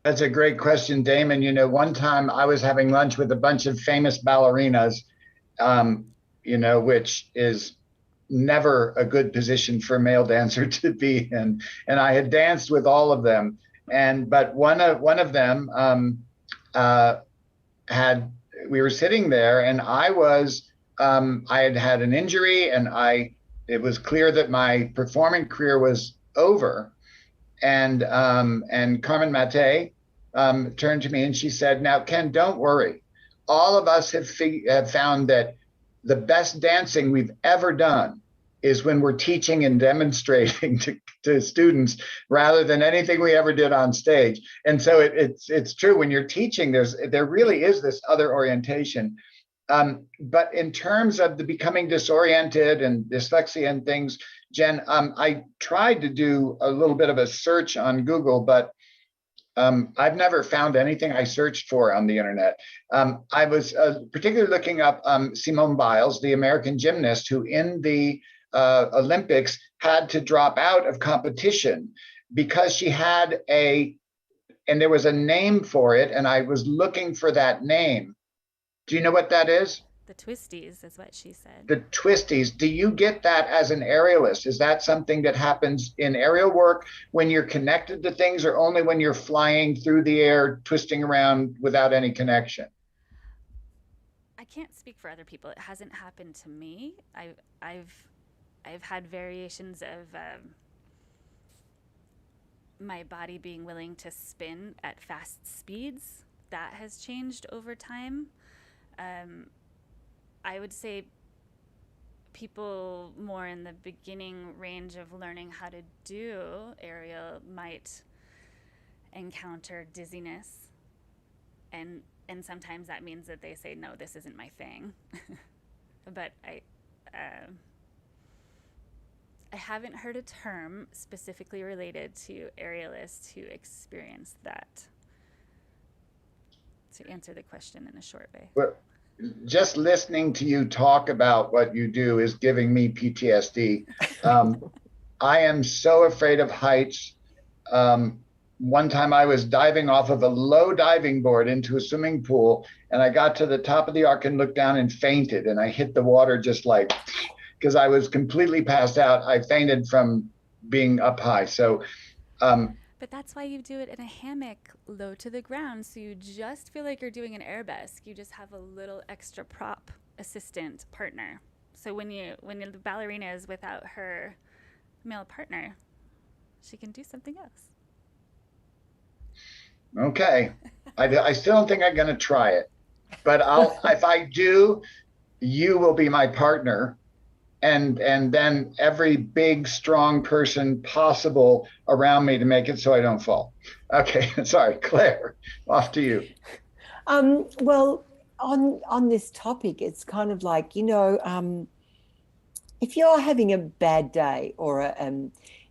That's a great question, Damon. One time I was having lunch with a bunch of famous ballerinas, which is never a good position for a male dancer to be in. And I had danced with all of them. But one of them we were sitting there, and I had had an injury, and it was clear that my performing career was over. And Carmen Mate turned to me and she said, "Now, Ken, don't worry. All of us have found that the best dancing we've ever done is when we're teaching and demonstrating to students rather than anything we ever did on stage." And so it's true, when you're teaching, there really is this other orientation. But in terms of the becoming disoriented and dyslexia and things, Jen, I tried to do a little bit of a search on Google, but I've never found anything I searched for on the internet. I was particularly looking up Simone Biles, the American gymnast, who in the Olympics had to drop out of competition because she had and there was a name for it, and I was looking for that name. Do you know what that is? The The twisties is what she said. The twisties, do you get that as an aerialist? Is that something that happens in aerial work when you're connected to things, or only when you're flying through the air, twisting around without any connection? I can't speak for other people. It hasn't happened to me. I've had variations of my body being willing to spin at fast speeds. That has changed over time. I would say people more in the beginning range of learning how to do aerial might encounter dizziness, and sometimes that means that they say, no, this isn't my thing. But I haven't heard a term specifically related to aerialists who experience that, to answer the question in a short way. Well, just listening to you talk about what you do is giving me PTSD. I am so afraid of heights. One time I was diving off of a low diving board into a swimming pool, and I got to the top of the arc and looked down and fainted, and I hit the water just like, because I was completely passed out. I fainted from being up high. So but that's why you do it in a hammock low to the ground, so you just feel like you're doing an arabesque. You just have a little extra prop assistant partner. So when the ballerina is without her male partner, she can do something else. okay, I still don't think I'm going to try it, but if I do, you will be my partner. And then every big, strong person possible around me to make it so I don't fall. Okay, sorry, Claire, off to you. Well, on this topic, it's kind of like, if you're having a bad day, or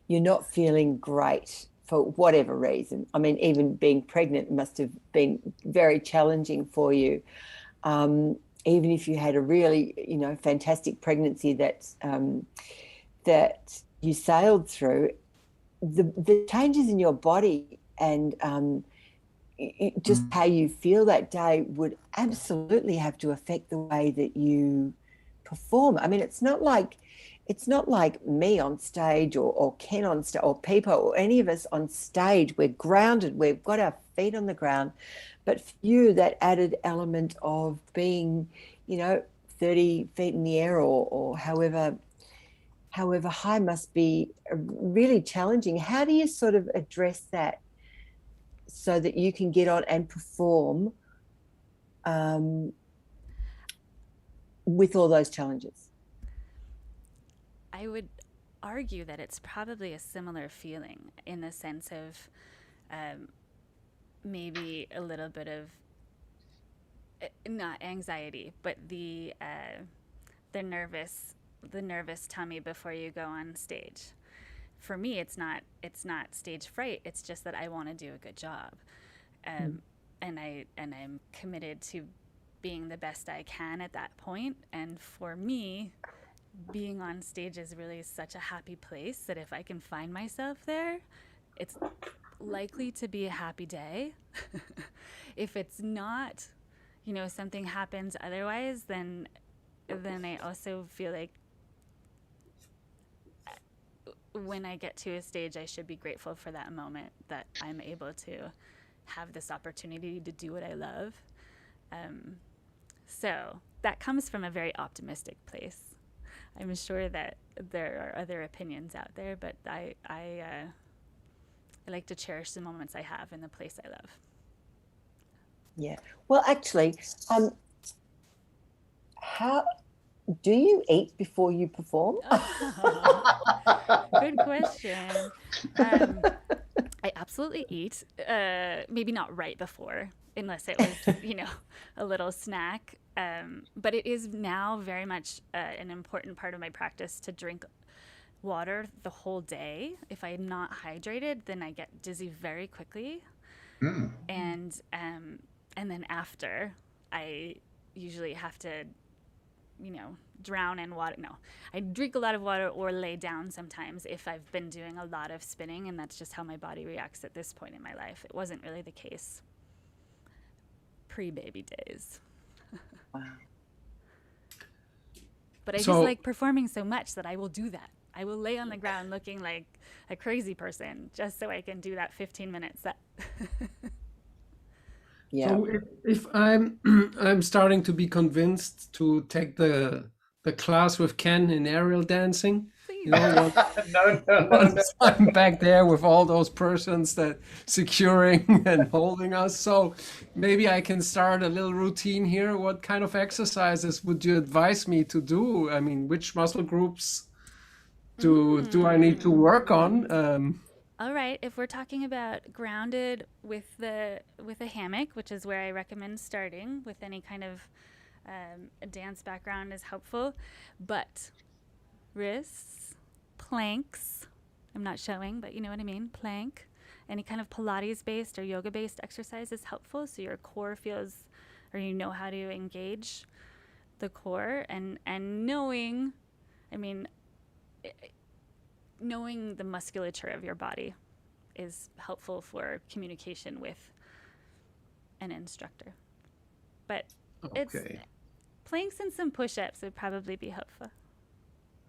you're not feeling great for whatever reason, I mean, even being pregnant must have been very challenging for you. Even if you had a really, fantastic pregnancy that you sailed through, the changes in your body and just how you feel that day would absolutely have to affect the way that you perform. I mean, it's not like me on stage, or Ken on stage, or Peepo, or any of us on stage. We're grounded. We've got our feet on the ground. But for you, that added element of being, 30 feet in the air, or however high, must be really challenging. How do you sort of address that so that you can get on and perform with all those challenges? I would argue that it's probably a similar feeling, in the sense of maybe a little bit of not anxiety, but the nervous tummy before you go on stage. For me, it's not stage fright. It's just that I want to do a good job, and I'm committed to being the best I can at that point. And for me, being on stage is really such a happy place that if I can find myself there, it's likely to be a happy day. If it's not, something happens otherwise, then I also feel like when I get to a stage, I should be grateful for that moment, that I'm able to have this opportunity to do what I love. So that comes from a very optimistic place. I'm sure that there are other opinions out there, but I like to cherish the moments I have in the place I love. Yeah. Well, actually, how do you eat before you perform? Good question. I absolutely eat. Maybe not right before, unless it was, a little snack. But it is now very much an important part of my practice to drink water the whole day. If I'm not hydrated, then I get dizzy very quickly. And then after, I usually have to, drown in water. No, I drink a lot of water or lay down sometimes if I've been doing a lot of spinning, and that's just how my body reacts at this point in my life. It wasn't really the case pre-baby days. Wow. But I just So- like performing so much that I will do that. I will lay on the ground looking like a crazy person just so I can do that 15-minute set. Yeah. So if I'm I'm starting to be convinced to take the class with Ken in aerial dancing, Please. you know, No. once I'm back there with all those persons that securing and holding us. So maybe I can start a little routine here. What kind of exercises would you advise me to do? I mean, which muscle groups do I need to work on? All right, if we're talking about grounded with a hammock, which is where I recommend starting with any kind of a dance background is helpful, but wrists, planks, I'm not showing, but you know what I mean, plank, any kind of Pilates based or yoga based exercise is helpful so your core feels, or you know how to engage the core and knowing, I mean, knowing the musculature of your body is helpful for communication with an instructor. But it's Okay. planks and some push-ups would probably be helpful.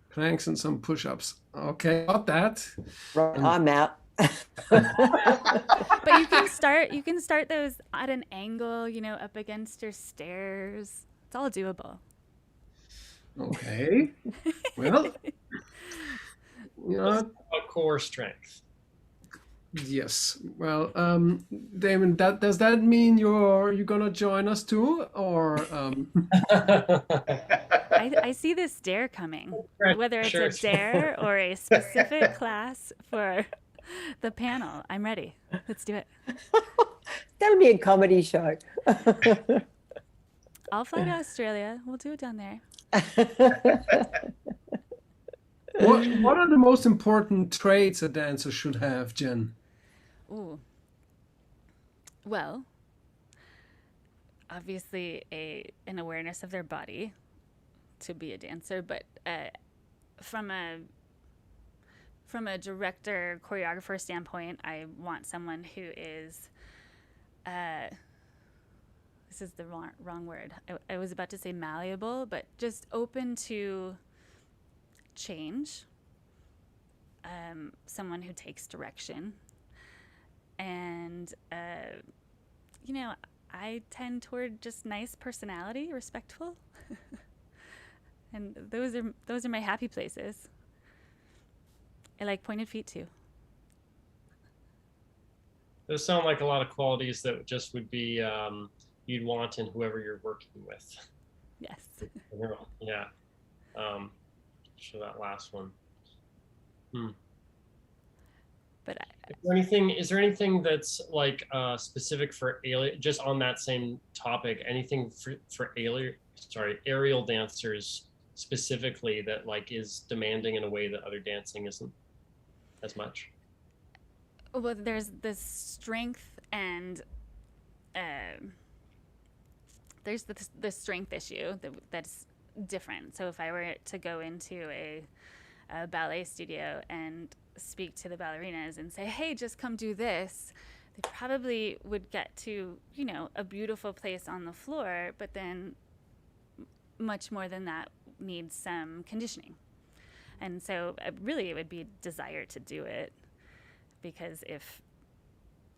Planks and some push-ups. Okay, got that. Right, I'm out. But you can start those at an angle, you know, up against your stairs. It's all doable. Okay. Well, you know, A core strength. yes. Well, Damon, does that mean you're gonna join us too, or I see this dare coming, whether it's Sure. a dare or a specific class for the panel. I'm ready. Let's do it. That'll be a comedy show. I'll fly to Australia. We'll do it down there. what are the most important traits a dancer should have, Jen? Ooh. Well, obviously an awareness of their body to be a dancer, but from a director choreographer standpoint, I want someone who is this is the wrong word. I was about to say malleable, but just open to change. Someone who takes direction. And, you know, I tend toward just nice personality, respectful. And those are my happy places. I like pointed feet too. Those sound like a lot of qualities that just would be you'd want in whoever you're working with. Yes. Yeah. So that last one. But Is there anything that's like specific for just on that same topic, anything for aerial dancers specifically that like is demanding in a way that other dancing isn't as much? well, there's this strength and there's the strength issue that's different. So if I were to go into a ballet studio and speak to the ballerinas and say, hey, just come do this, they probably would get to, you know, a beautiful place on the floor, but then much more than that needs some conditioning. And so really it would be desire to do it, because if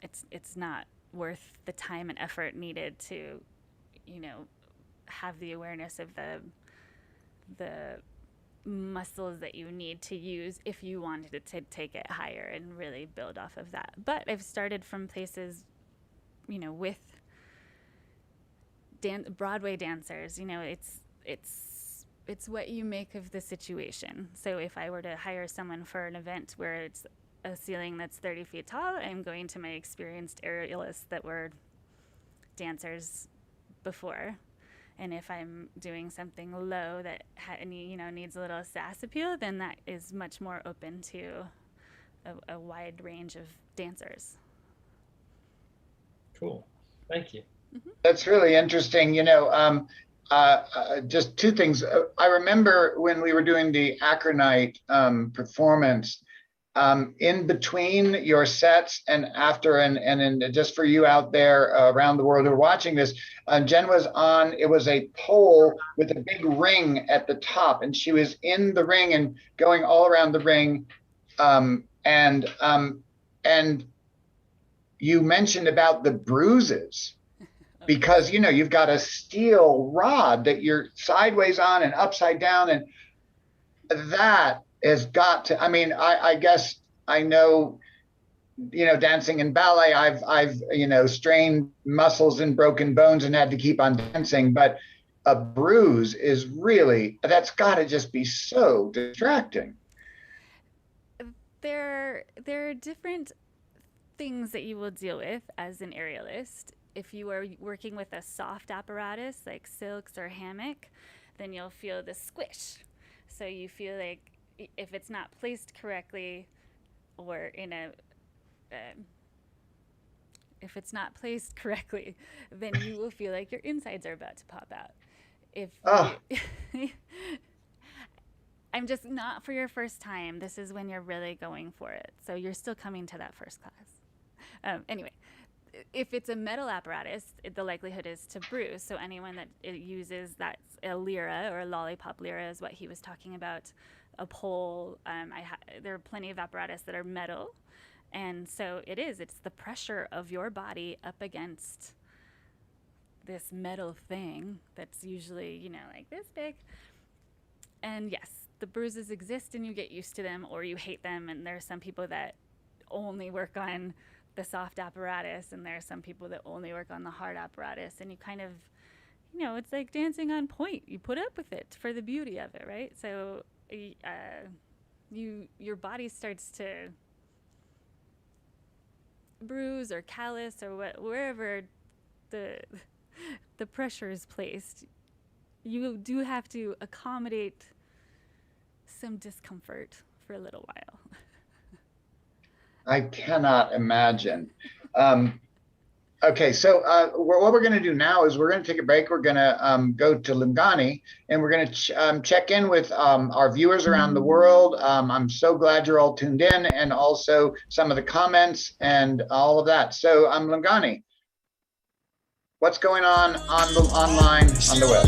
it's not worth the time and effort needed to, you know, have the awareness of the muscles that you need to use if you wanted to take it higher and really build off of that. But I've started from places, you know, with Broadway dancers, you know, it's what you make of the situation. So if I were to hire someone for an event where it's a ceiling that's 30 feet tall, I'm going to my experienced aerialists that were dancers before. And if I'm doing something low that needs a little sass appeal, then that is much more open to a wide range of dancers. Cool. Thank you. That's really interesting. You know, just two things. I remember when we were doing the Acronite performance, in between your sets and after, and just for you out there around the world who are watching this, Jen was on, it was a pole with a big ring at the top, and she was in the ring and going all around the ring. And you mentioned about the bruises, because you've got a steel rod that you're sideways on and upside down, and that has got to, I guess I know, dancing and ballet, I've strained muscles and broken bones and had to keep on dancing, but a bruise is really, that's got to just be so distracting. There are different things that you will deal with as an aerialist. If you are working with a soft apparatus like silks or hammock, then you'll feel the squish. So you feel like if it's not placed correctly, or if it's not placed correctly, then you will feel like your insides are about to pop out. I'm just not for your first time. This is when you're really going for it. So you're still coming to that first class. Anyway, if it's a metal apparatus, the likelihood is to bruise. So anyone that uses that's a lira or a lollipop lira is what he was talking about. A pole. There are plenty of apparatus that are metal, and so it's the pressure of your body up against this metal thing that's usually like this big. And yes, the bruises exist, and you get used to them or you hate them. And there are some people that only work on the soft apparatus, and there are some people that only work on the hard apparatus, and you kind of, it's like dancing on point. You put up with it for the beauty of it, right? So your body starts to bruise or callus or wherever the pressure is placed. You do have to accommodate some discomfort for a little while. I cannot imagine. Okay, so what we're going to do now is we're going to take a break. We're going to go to Lungani, and we're going to check in with our viewers around the world. I'm so glad you're all tuned in, and also some of the comments and all of that. So Lungani, what's going on online on the web?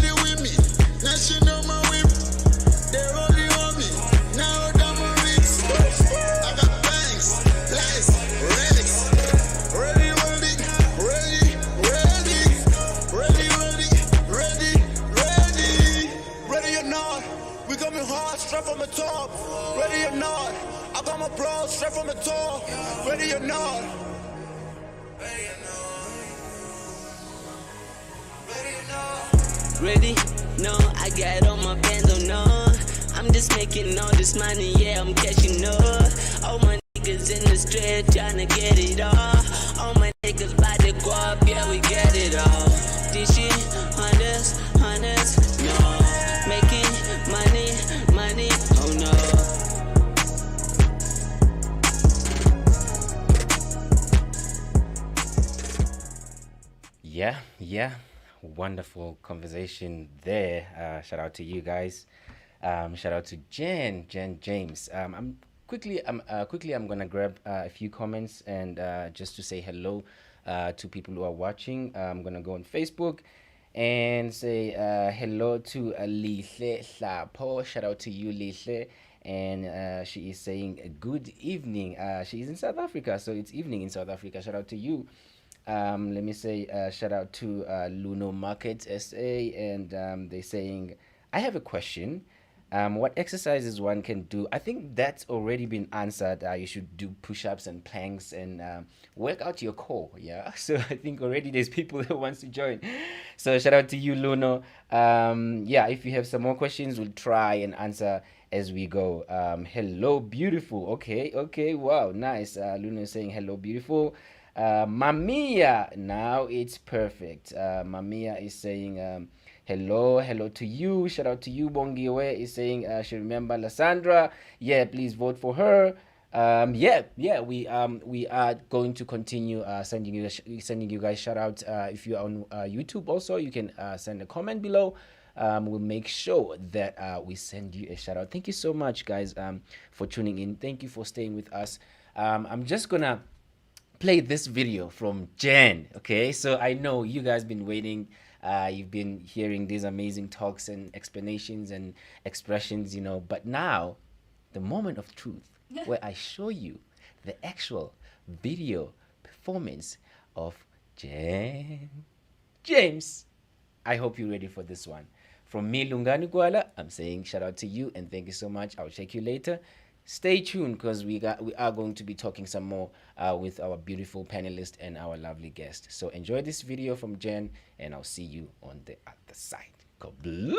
Straight from the top, ready or not, I got my bros straight from the top, ready or not, ready, no, I got all my bands on, no, I'm just making all this money, yeah, I'm cashing up, all my niggas in the street trying to get it all my niggas by the guap, yeah, we get it all, this shit, hundreds, no, making money, oh no. Yeah, wonderful conversation there. Shout out to you guys. Shout out to Jen James. I'm gonna grab a few comments and just to say hello to people who are watching. I'm gonna go on Facebook and say hello to Lihle Hlapo. Shout out to you, Lihle. And she is saying good evening. She is in South Africa, so it's evening in South Africa. Shout out to you. Let me say shout out to Luno Market SA, and they're saying, I have a question. What exercises one can do? I think that's already been answered. You should do push-ups and planks and work out your core. Yeah. So I think already there's people that wants to join. So shout out to you, Luno. Yeah. If you have some more questions, we'll try and answer as we go. Hello, beautiful. Okay. Wow, nice. Luno is saying hello, beautiful. Mamia, now it's perfect. Mamia is saying hello to you. Shout out to you. Bongiwe is saying she remember Lysandra. Yeah, please vote for her. We are going to continue sending you guys shout out. If you're on YouTube also, you can send a comment below. we'll make sure that we send you a shout out. Thank you so much, guys, for tuning in. Thank you for staying with us. I'm just gonna play this video from Jen. Okay, so I know you guys been waiting. You've been hearing these amazing talks and explanations and expressions, but now the moment of truth where I show you the actual video performance of Jen James. I hope you're ready for this one. From me, Lungani Kuala, I'm saying shout out to you and thank you so much. I'll check you later. Stay tuned because we are going to be talking some more with our beautiful panelist and our lovely guest. So enjoy this video from Jen, and I'll see you on the other side. God bless.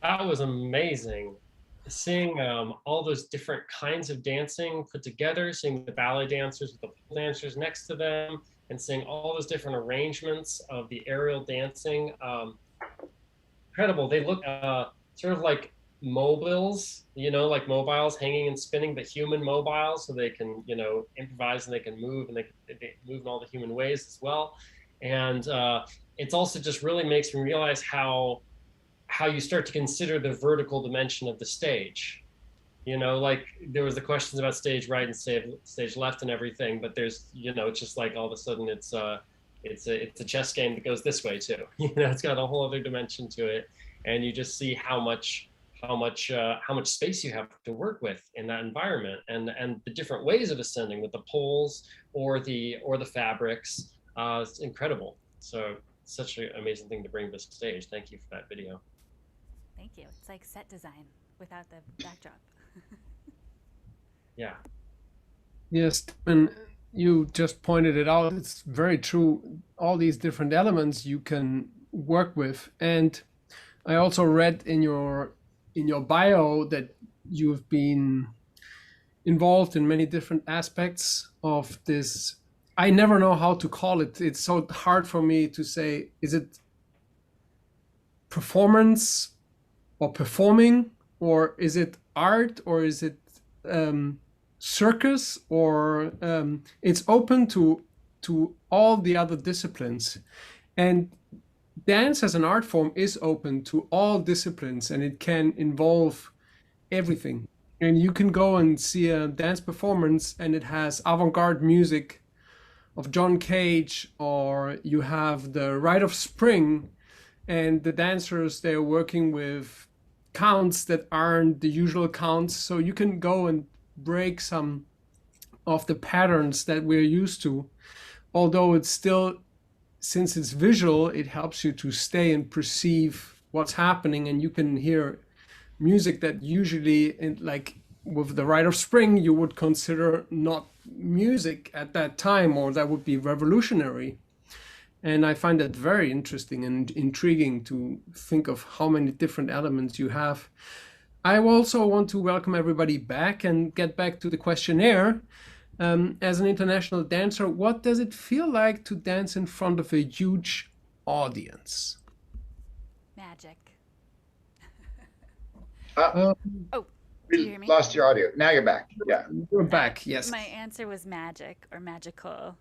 That was amazing. Seeing all those different kinds of dancing put together, seeing the ballet dancers with the pole dancers next to them, and seeing all those different arrangements of the aerial dancing. Incredible. They look sort of like mobiles, like mobiles hanging and spinning, but human mobiles, so they can, improvise and they can move, and they move in all the human ways as well. And it's also just really makes me realize how you start to consider the vertical dimension of the stage. Like there was the questions about stage right and stage left and everything, but there's, it's just like all of a sudden it's a chess game that goes this way too. It's got a whole other dimension to it, and you just see how much space you have to work with in that environment, and the different ways of ascending with the poles or the fabrics. It's incredible. So such an amazing thing to bring to the stage. Thank you for that video. Thank you. It's like set design without the backdrop. Yeah. Yes, and you just pointed it out. It's very true. All these different elements you can work with. And I also read in your bio that you've been involved in many different aspects of this. I never know how to call it. It's so hard for me to say, is it performance or performing, or is it art, or is it circus, or it's open to all the other disciplines. And dance as an art form is open to all disciplines, and it can involve everything. And you can go and see a dance performance and it has avant-garde music of John Cage, or you have the Rite of Spring, and the dancers, they're working with counts that aren't the usual counts. So you can go and break some of the patterns that we're used to. Although it's still, since it's visual, it helps you to stay and perceive what's happening, and you can hear music that usually, like with the Rite of Spring, you would consider not music at that time, or that would be revolutionary. And I find that very interesting and intriguing to think of how many different elements you have. I also want to welcome everybody back and get back to the questionnaire. As an international dancer, what does it feel like to dance in front of a huge audience? Magic. Uh, Oh, do you hear we me? lost your audio. Now you're back. Yeah. You're back, yes. My answer was magic or magical.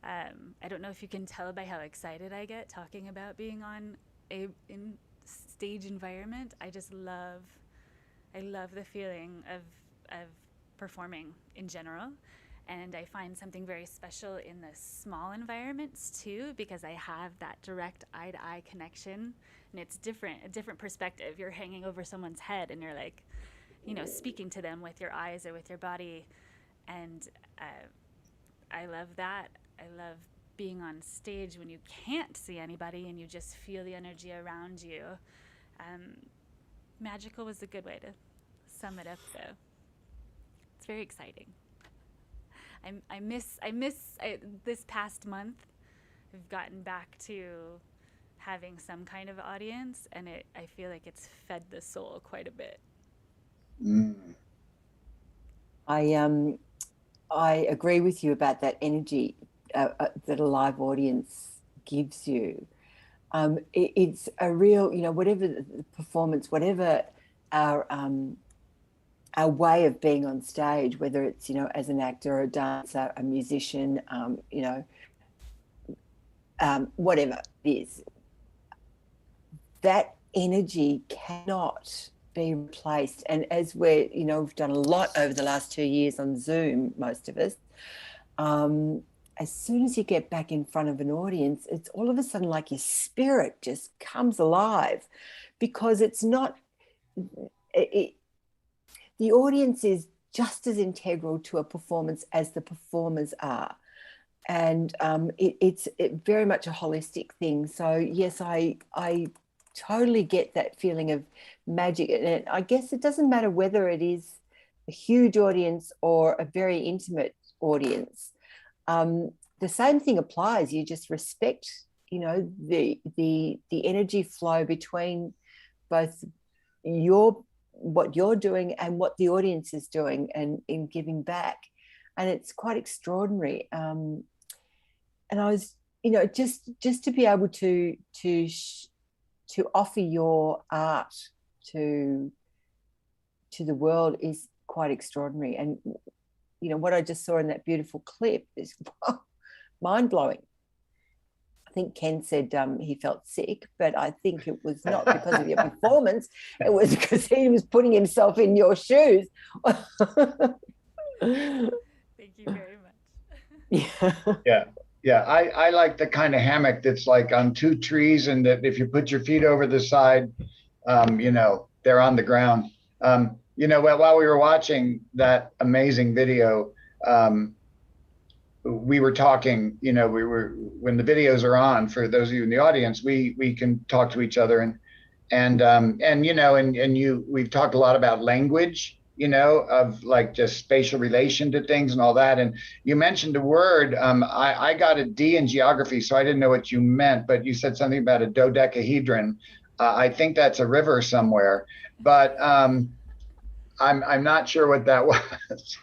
I don't know if you can tell by how excited I get talking about being on a in stage environment. I love the feeling of performing in general. And I find something very special in the small environments too, because I have that direct eye-to-eye connection, and it's a different perspective. You're hanging over someone's head and you're like, speaking to them with your eyes or with your body. And I love that. I love being on stage when you can't see anybody and you just feel the energy around you. Magical was a good way to sum it up, though. It's very exciting. I miss this past month. I've gotten back to having some kind of audience, and I feel like it's fed the soul quite a bit. Mm. I agree with you about that energy that a live audience gives you. It's a real, whatever the performance, whatever our way of being on stage, whether it's, as an actor, a dancer, a musician, whatever it is, that energy cannot be replaced. And as we've done a lot over the last 2 years on Zoom, most of us, as soon as you get back in front of an audience, it's all of a sudden like your spirit just comes alive, because it's not, the audience is just as integral to a performance as the performers are. And it's very much a holistic thing. So yes, I totally get that feeling of magic. And I guess it doesn't matter whether it is a huge audience or a very intimate audience. The same thing applies. You just respect, the energy flow between both what you're doing and what the audience is doing, and in giving back. And it's quite extraordinary. And I was, just to be able to offer your art to the world is quite extraordinary. And what I just saw in that beautiful clip is mind-blowing. I think Ken said he felt sick, but I think it was not because of your performance. It was because he was putting himself in your shoes. Thank you very much. Yeah. I like the kind of hammock that's like on two trees, and that if you put your feet over the side, they're on the ground. While we were watching that amazing video, we were talking, when the videos are on, for those of you in the audience, we can talk to each other, we've talked a lot about language, of like just spatial relation to things and all that. And you mentioned a word, I got a D in geography, so I didn't know what you meant, but you said something about a dodecahedron. I think that's a river somewhere, but I'm not sure what that was.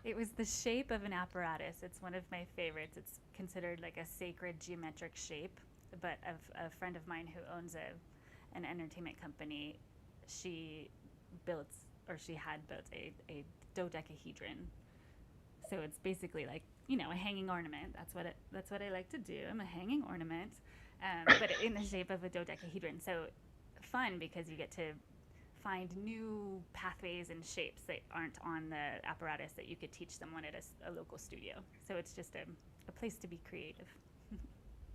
It was the shape of an apparatus. It's one of my favorites. It's considered like a sacred geometric shape. but a friend of mine who owns an entertainment company, she built, or she had built a dodecahedron. So it's basically like, you know, a hanging ornament. That's what I like to do. I'm a hanging ornament, but in the shape of a dodecahedron. So fun, because you get to find new pathways and shapes that aren't on the apparatus that you could teach someone at a local studio. So it's just a place to be creative.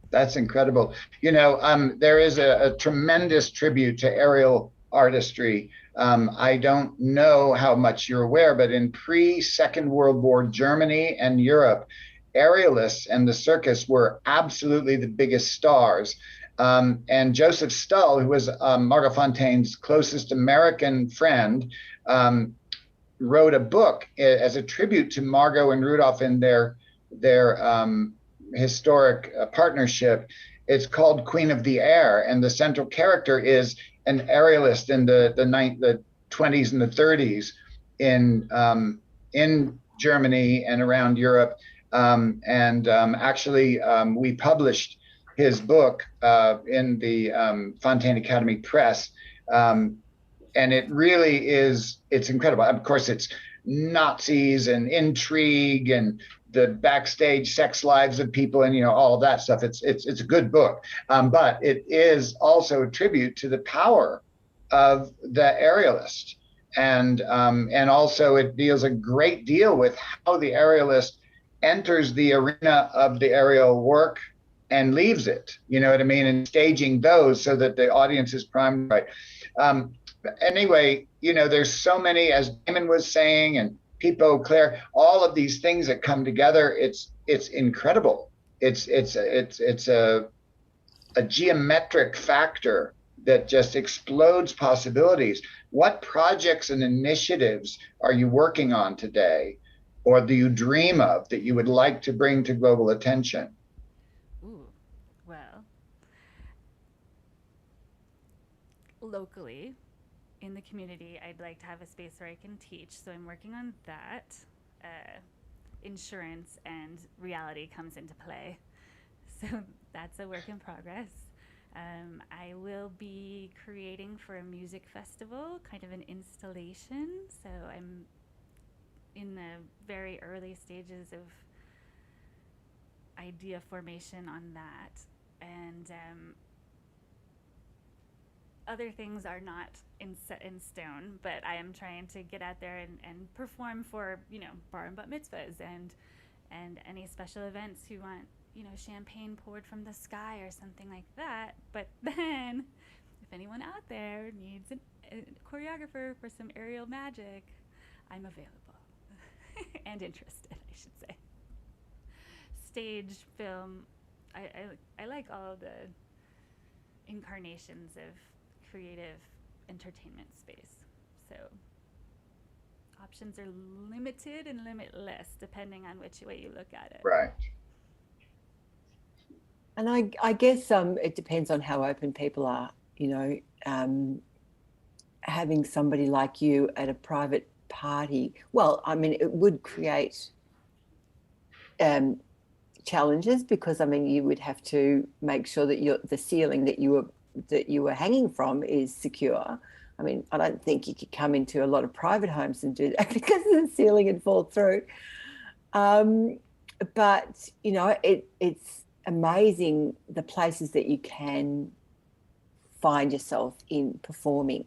That's incredible. You know, there is a tremendous tribute to aerial artistry. I don't know how much you're aware, but in pre-Second World War Germany and Europe, aerialists and the circus were absolutely the biggest stars. And Joseph Stull, who was Margot Fontaine's closest American friend, wrote a book as a tribute to Margot and Rudolph in their historic partnership. It's called Queen of the Air, and the central character is an aerialist in the 20s and the 30s in Germany and around Europe. Actually, we published his book in the Fontaine Academy Press. And it really is, it's incredible. Of course, it's Nazis and intrigue and the backstage sex lives of people and, you know, all of that stuff. It's a good book, but it is also a tribute to the power of the aerialist. And also it deals a great deal with how the aerialist enters the arena of the aerial work and leaves it, you know what I mean? And staging those so that the audience is primed right. Anyway, you know, there's so many, as Damon was saying, and Pipo, Claire, all of these things that come together. It's incredible. It's a geometric factor that just explodes possibilities. What projects and initiatives are you working on today, or do you dream of that you would like to bring to global attention? Ooh, well, locally, in the community, I'd like to have a space where I can teach. So I'm working on that. Insurance and reality comes into play. So that's a work in progress. I will be creating for a music festival, kind of an installation. So I'm in the very early stages of idea formation on that. And other things are not in stone, but I am trying to get out there and perform for, you know, bar and bat mitzvahs and any special events who want, you know, champagne poured from the sky or something like that. But then, if anyone out there needs a choreographer for some aerial magic, I'm available and interested, I should say. Stage, film, I like all the incarnations of creative entertainment space. So options are limited and limitless depending on which way you look at it. Right. And I guess it depends on how open people are, you know, having somebody like you at a private party. Well, I mean, it would create challenges, because I mean, you would have to make sure that the ceiling that you were hanging from is secure. I mean, I don't think you could come into a lot of private homes and do that because the ceiling would fall through. But you know, it's amazing the places that you can find yourself in performing.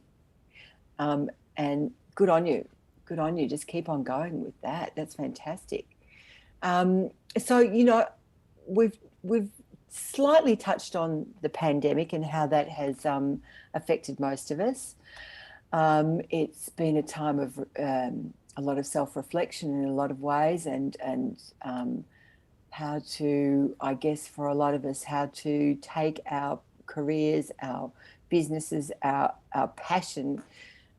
And good on you. Good on you. Just keep on going with that. That's fantastic. So, you know, we've slightly touched on the pandemic and how that has affected most of us. It's been a time of a lot of self-reflection in a lot of ways, and how to, I guess for a lot of us, how to take our careers, our businesses, our passion,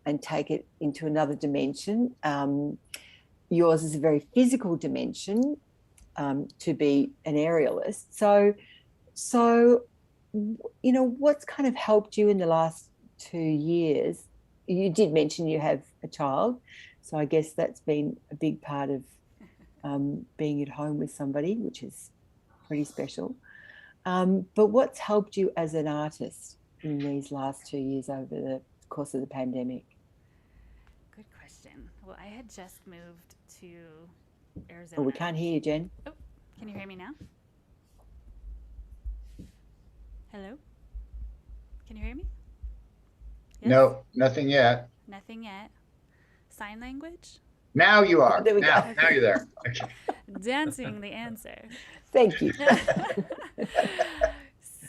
and take it into another dimension. Yours is a very physical dimension, to be an aerialist. So, you know, what's kind of helped you in the last 2 years? You did mention you have a child, so I guess that's been a big part of being at home with somebody, which is pretty special. But what's helped you as an artist in these last 2 years over the course of the pandemic? Good question. Well, I had just moved to Arizona. Oh, we can't hear you, Jen. Oh, can you hear me now? Hello? Can you hear me? Yes? No, nothing yet. Nothing yet. Sign language? Now you are. There we go. Now you're there. Okay. Dancing the answer. Thank you.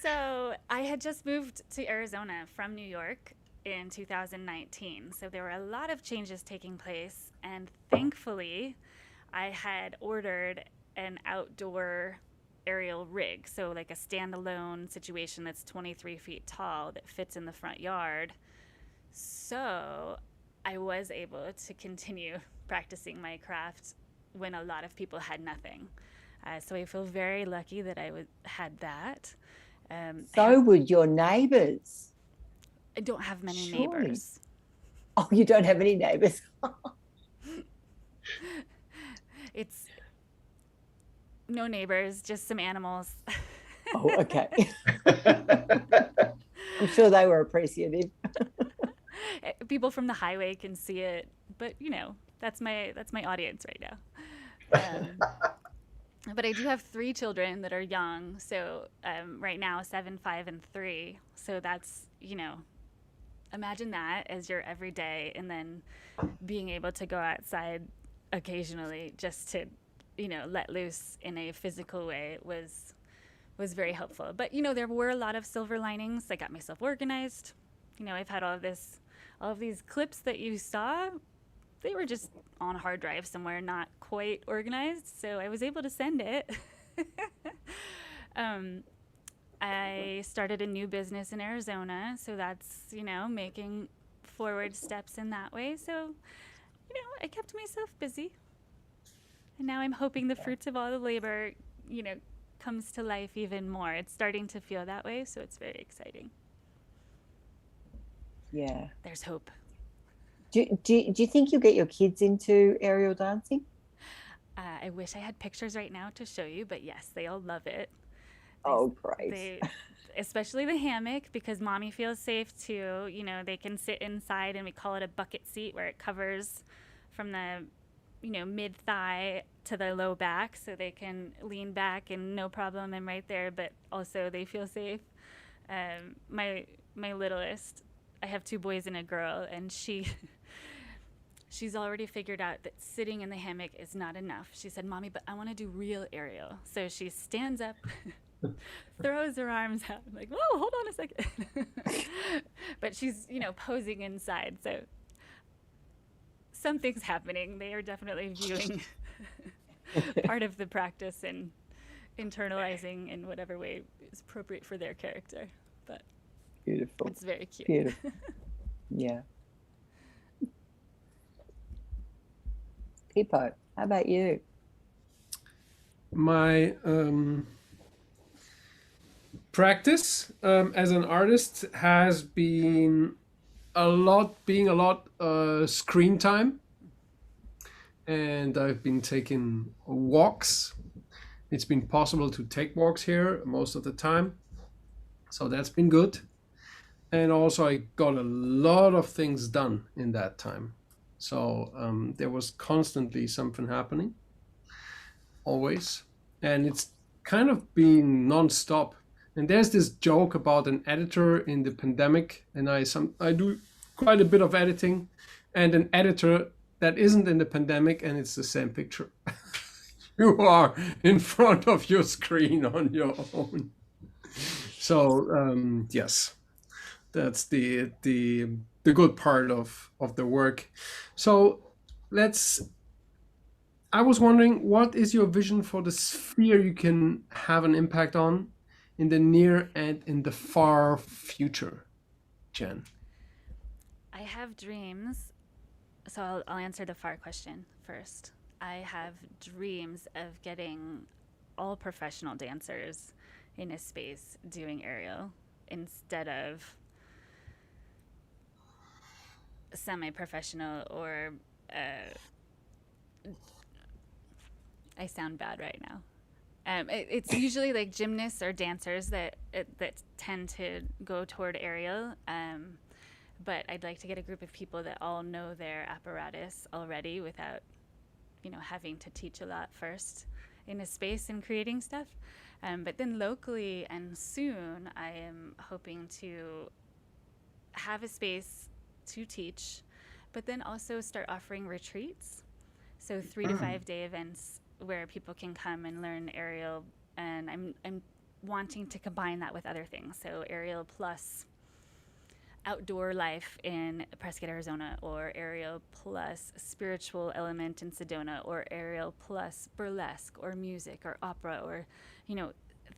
So I had just moved to Arizona from New York in 2019. So there were a lot of changes taking place. And thankfully, I had ordered an outdoor aerial rig. So like a standalone situation that's 23 feet tall that fits in the front yard. So I was able to continue practicing my craft when a lot of people had nothing. So I feel very lucky that I had that. So would your neighbours. I don't have many Surely. neighbors. Oh, you don't have any neighbours. It's no neighbors, just some animals. Oh, okay. I'm sure they were appreciative. People from the highway can see it, but you know, that's my audience right now. But I do have 3 children that are young. So right now, 7, 5, and 3. So that's, you know, imagine that as your everyday, and then being able to go outside occasionally just to, you know, let loose in a physical way was very helpful. But you know, there were a lot of silver linings. I got myself organized. You know, I've had all of these clips that you saw. They were just on a hard drive somewhere, not quite organized, so I was able to send it. I started a new business in Arizona, so that's, you know, making forward steps in that way. So, you know, I kept myself busy. And now I'm hoping the fruits of all the labor, you know, comes to life even more. It's starting to feel that way, so it's very exciting. Yeah. There's hope. Do you think you'll get your kids into aerial dancing? I wish I had pictures right now to show you, but yes, they all love it. Oh, great. Especially the hammock, because mommy feels safe too. You know, they can sit inside, and we call it a bucket seat, where it covers from the, you know, mid thigh to the low back, so they can lean back and no problem, I'm right there, but also they feel safe. My littlest, I have 2 boys and a girl, and she's already figured out that sitting in the hammock is not enough. She said, "Mommy, but I want to do real aerial." So she stands up, throws her arms out. I'm like, "Whoa, hold on a second." But she's, you know, posing inside. So something's happening. They are definitely viewing part of the practice and internalizing in whatever way is appropriate for their character. But Beautiful. it's very cute. Beautiful. Yeah. Pippo, how about you? My practice as an artist has been a lot screen time, and I've been taking walks. It's been possible to take walks here most of the time, so that's been good. And also I got a lot of things done in that time. So there was constantly something happening, always. And it's kind of been non-stop. And there's this joke about an editor in the pandemic, and I do quite a bit of editing, and an editor that isn't in the pandemic, and it's the same picture. You are in front of your screen on your own. So yes, that's the good part of the work. So I was wondering, what is your vision for the sphere you can have an impact on in the near and in the far future, Jen? I have dreams. So I'll answer the far question first. I have dreams of getting all professional dancers in a space doing aerial instead of semi-professional or I sound bad right now. It's usually like gymnasts or dancers that tend to go toward aerial. But I'd like to get a group of people that all know their apparatus already without, having to teach a lot first in a space and creating stuff. But then locally and soon, I am hoping to have a space to teach, but then also start offering retreats. So 3 to 5 day events where people can come and learn aerial. And I'm wanting to combine that with other things. So aerial plus outdoor life in Prescott, Arizona, or aerial plus spiritual element in Sedona, or aerial plus burlesque or music or opera, or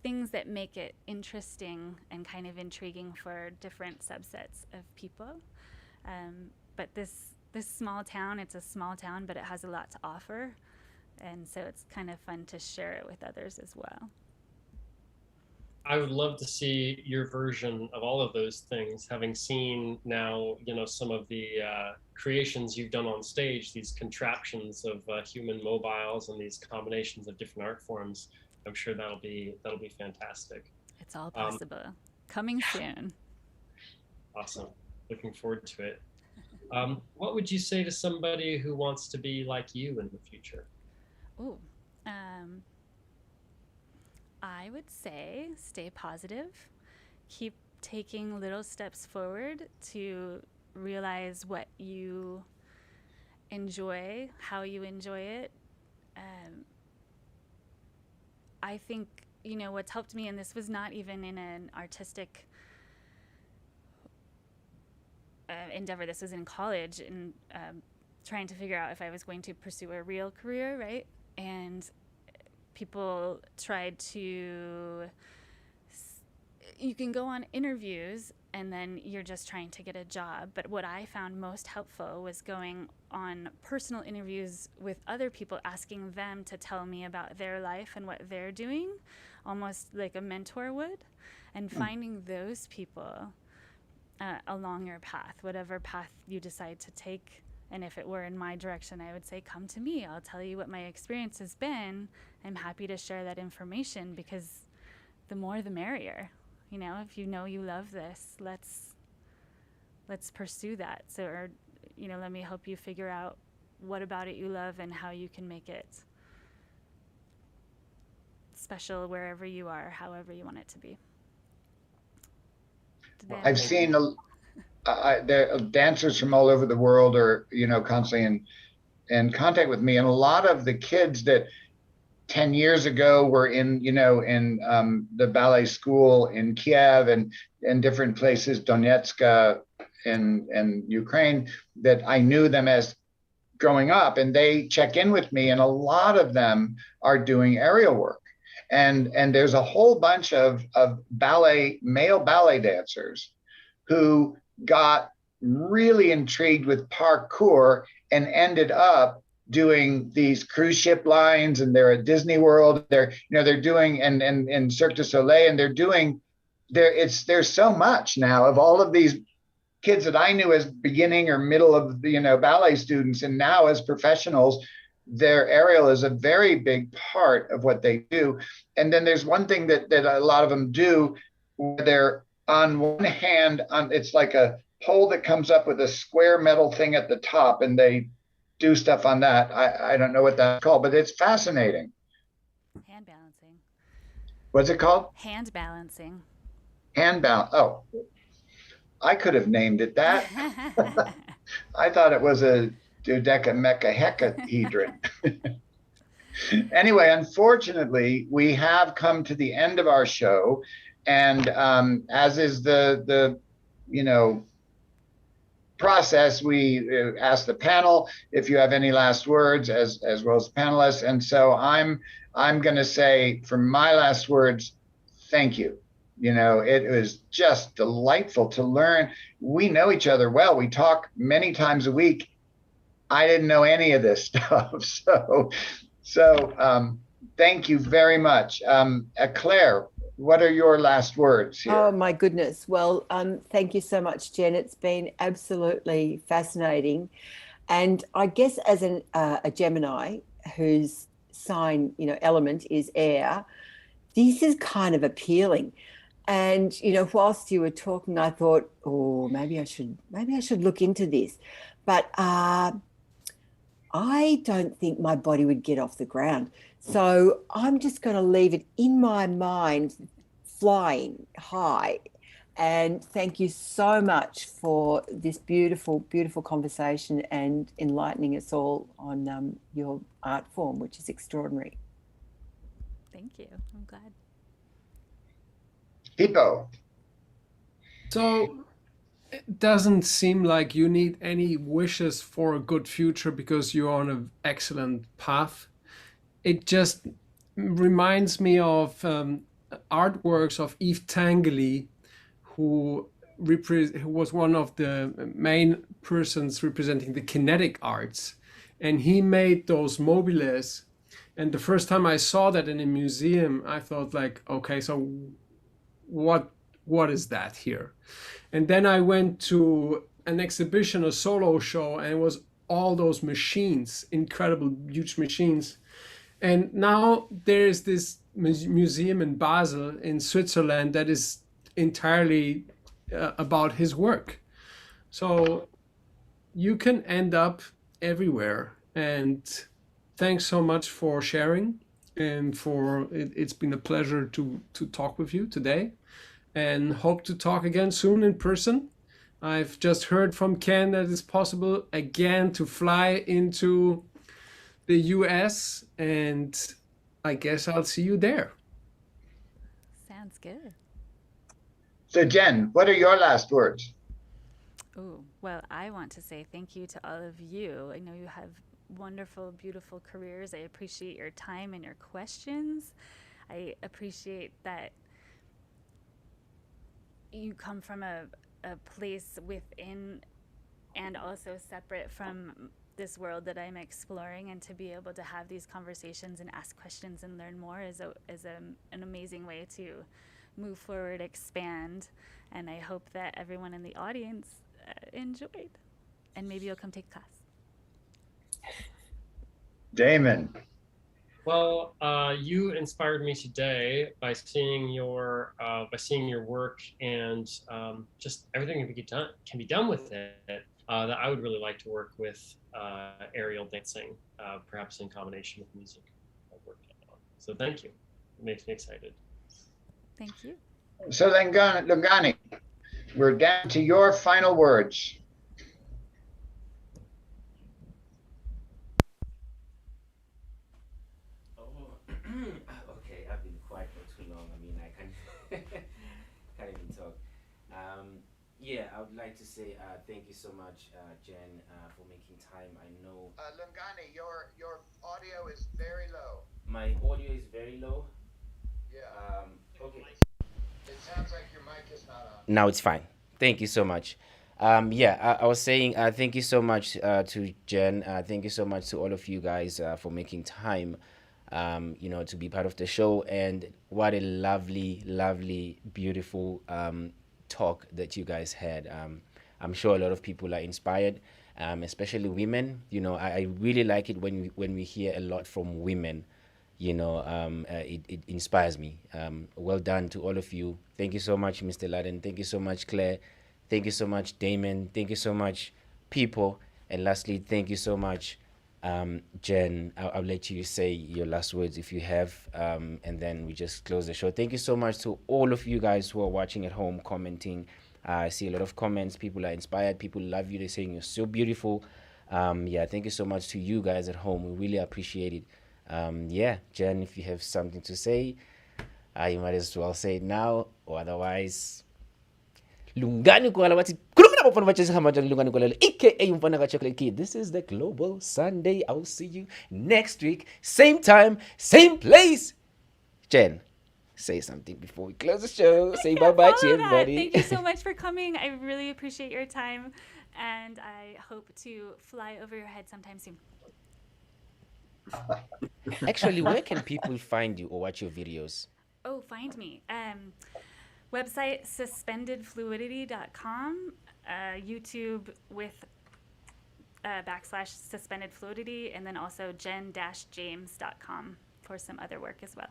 things that make it interesting and kind of intriguing for different subsets of people. But this small town, it's a small town, but it has a lot to offer, and so it's kind of fun to share it with others as well. I would love to see your version of all of those things, having seen now, some of the creations you've done on stage, these contraptions of human mobiles and these combinations of different art forms. I'm sure that'll be fantastic. It's all possible. Coming soon. Awesome. Looking forward to it. What would you say to somebody who wants to be like you in the future? Ooh. I would say stay positive, keep taking little steps forward to realize what you enjoy, how you enjoy it. I think, what's helped me, and this was not even in an artistic endeavor, this was in college, and trying to figure out if I was going to pursue a real career, right? And people tried to, you can go on interviews and then you're just trying to get a job. But what I found most helpful was going on personal interviews with other people, asking them to tell me about their life and what they're doing, almost like a mentor would, and finding those people along your path, whatever path you decide to take. And if it were in my direction, I would say, come to me. I'll tell you what my experience has been. I'm happy to share that information, because the more the merrier. If you love this, let's pursue that. So, or, let me help you figure out what about it you love and how you can make it special wherever you are, however you want it to be. I've seen there dancers from all over the world are, constantly in contact with me, and a lot of the kids that 10 years ago were in the ballet school in Kiev and different places, Donetsk and Ukraine, that I knew them as growing up, and they check in with me, and a lot of them are doing aerial work. And there's a whole bunch of male ballet dancers who got really intrigued with parkour and ended up doing these cruise ship lines, and they're at Disney World. They're doing and Cirque du Soleil, and they're doing there's so much now of all of these kids that I knew as beginning or middle of ballet students, and now as professionals, their aerial is a very big part of what they do. And then there's one thing that a lot of them do, where they're on one hand, it's like a pole that comes up with a square metal thing at the top, and they do stuff on that. I don't know what that's called, but it's fascinating. Hand balancing. What's it called? Hand balancing. Hand balance. Oh, I could have named it that. I thought it was a dodecahedron. Anyway, unfortunately, we have come to the end of our show, and as is the process, we ask the panel if you have any last words, as well as panelists. And so I'm going to say, for my last words, thank you. It was just delightful to learn. We know each other well. We talk many times a week. I didn't know any of this stuff. So thank you very much. Claire, what are your last words here? Oh, my goodness. Well, thank you so much, Jen. It's been absolutely fascinating. And I guess as a Gemini who's sign, element is air, this is kind of appealing. And, whilst you were talking, I thought, oh, maybe I should look into this. But I don't think my body would get off the ground. So I'm just going to leave it in my mind, flying high. And thank you so much for this beautiful, beautiful conversation and enlightening us all on your art form, which is extraordinary. Thank you. I'm glad. Hippo. So it doesn't seem like you need any wishes for a good future because you're on an excellent path. It just reminds me of artworks of Yves Tanguy, who was one of the main persons representing the kinetic arts. And he made those mobiles. And the first time I saw that in a museum, I thought like, okay, so what is that here? And then I went to an exhibition, a solo show, and it was all those machines, incredible, huge machines. And now there's this museum in Basel in Switzerland that is entirely about his work. So you can end up everywhere. And thanks so much for sharing. And it's been a pleasure to talk with you today. And hope to talk again soon in person. I've just heard from Ken that it's possible again to fly into the US, and I guess I'll see you there. Sounds good. So Jen, what are your last words? Oh, well, I want to say thank you to all of you. I know you have wonderful, beautiful careers. I appreciate your time and your questions. I appreciate that you come from a place within and also separate from this world that I'm exploring, and to be able to have these conversations and ask questions and learn more is an amazing way to move forward, expand, and I hope that everyone in the audience enjoyed, and maybe you'll come take a class. Damon. Well, you inspired me today by seeing your work and just everything can be done with it. That I would really like to work with aerial dancing, perhaps in combination with music. So thank you. It makes me excited. Thank you. So then, Lungani, we're down to your final words. Okay, I've been quiet for too long. I mean, I can't even talk. Yeah, I would like to say thank you so much, Jen, for making time. I know Lungani, your audio is very low. my audio is very low. Yeah. Okay. It sounds like your mic is not on. Now it's fine. Thank you so much. Yeah, I was saying thank you so much to Jen. Thank you so much to all of you guys for making time, to be part of the show. And what a lovely, lovely, beautiful talk that you guys had. I'm sure a lot of people are inspired, especially women. I really like it when we hear a lot from women. It inspires me. Well done to all of you. Thank you so much, Mr. Laden. Thank you so much, Claire. Thank you so much, Damon. Thank you so much, people. And lastly, thank you so much, Jen. I'll let you say your last words if you have, and then we just close the show. Thank you so much to all of you guys who are watching at home, commenting. I see a lot of comments. People are inspired. People love you. They're saying you're so beautiful. Yeah, thank you so much to you guys at home. We really appreciate it. Yeah, Jen, if you have something to say, you might as well say it now, or otherwise. Lungani ko alawati kulungana po panwa chesa hamajan lungani ko lele aka yung panaka chocolate kid. This is the Global Sunday. I'll see you next week, same time, same place. Jen, say something before we close the show. Say bye bye to everybody. Thank you so much for coming. I really appreciate your time, and I hope to fly over your head sometime soon. Actually, where can people find you or watch your videos? Oh, find me. Website suspendedfluidity.com, YouTube with /suspended fluidity, and then also jen-james.com for some other work as well.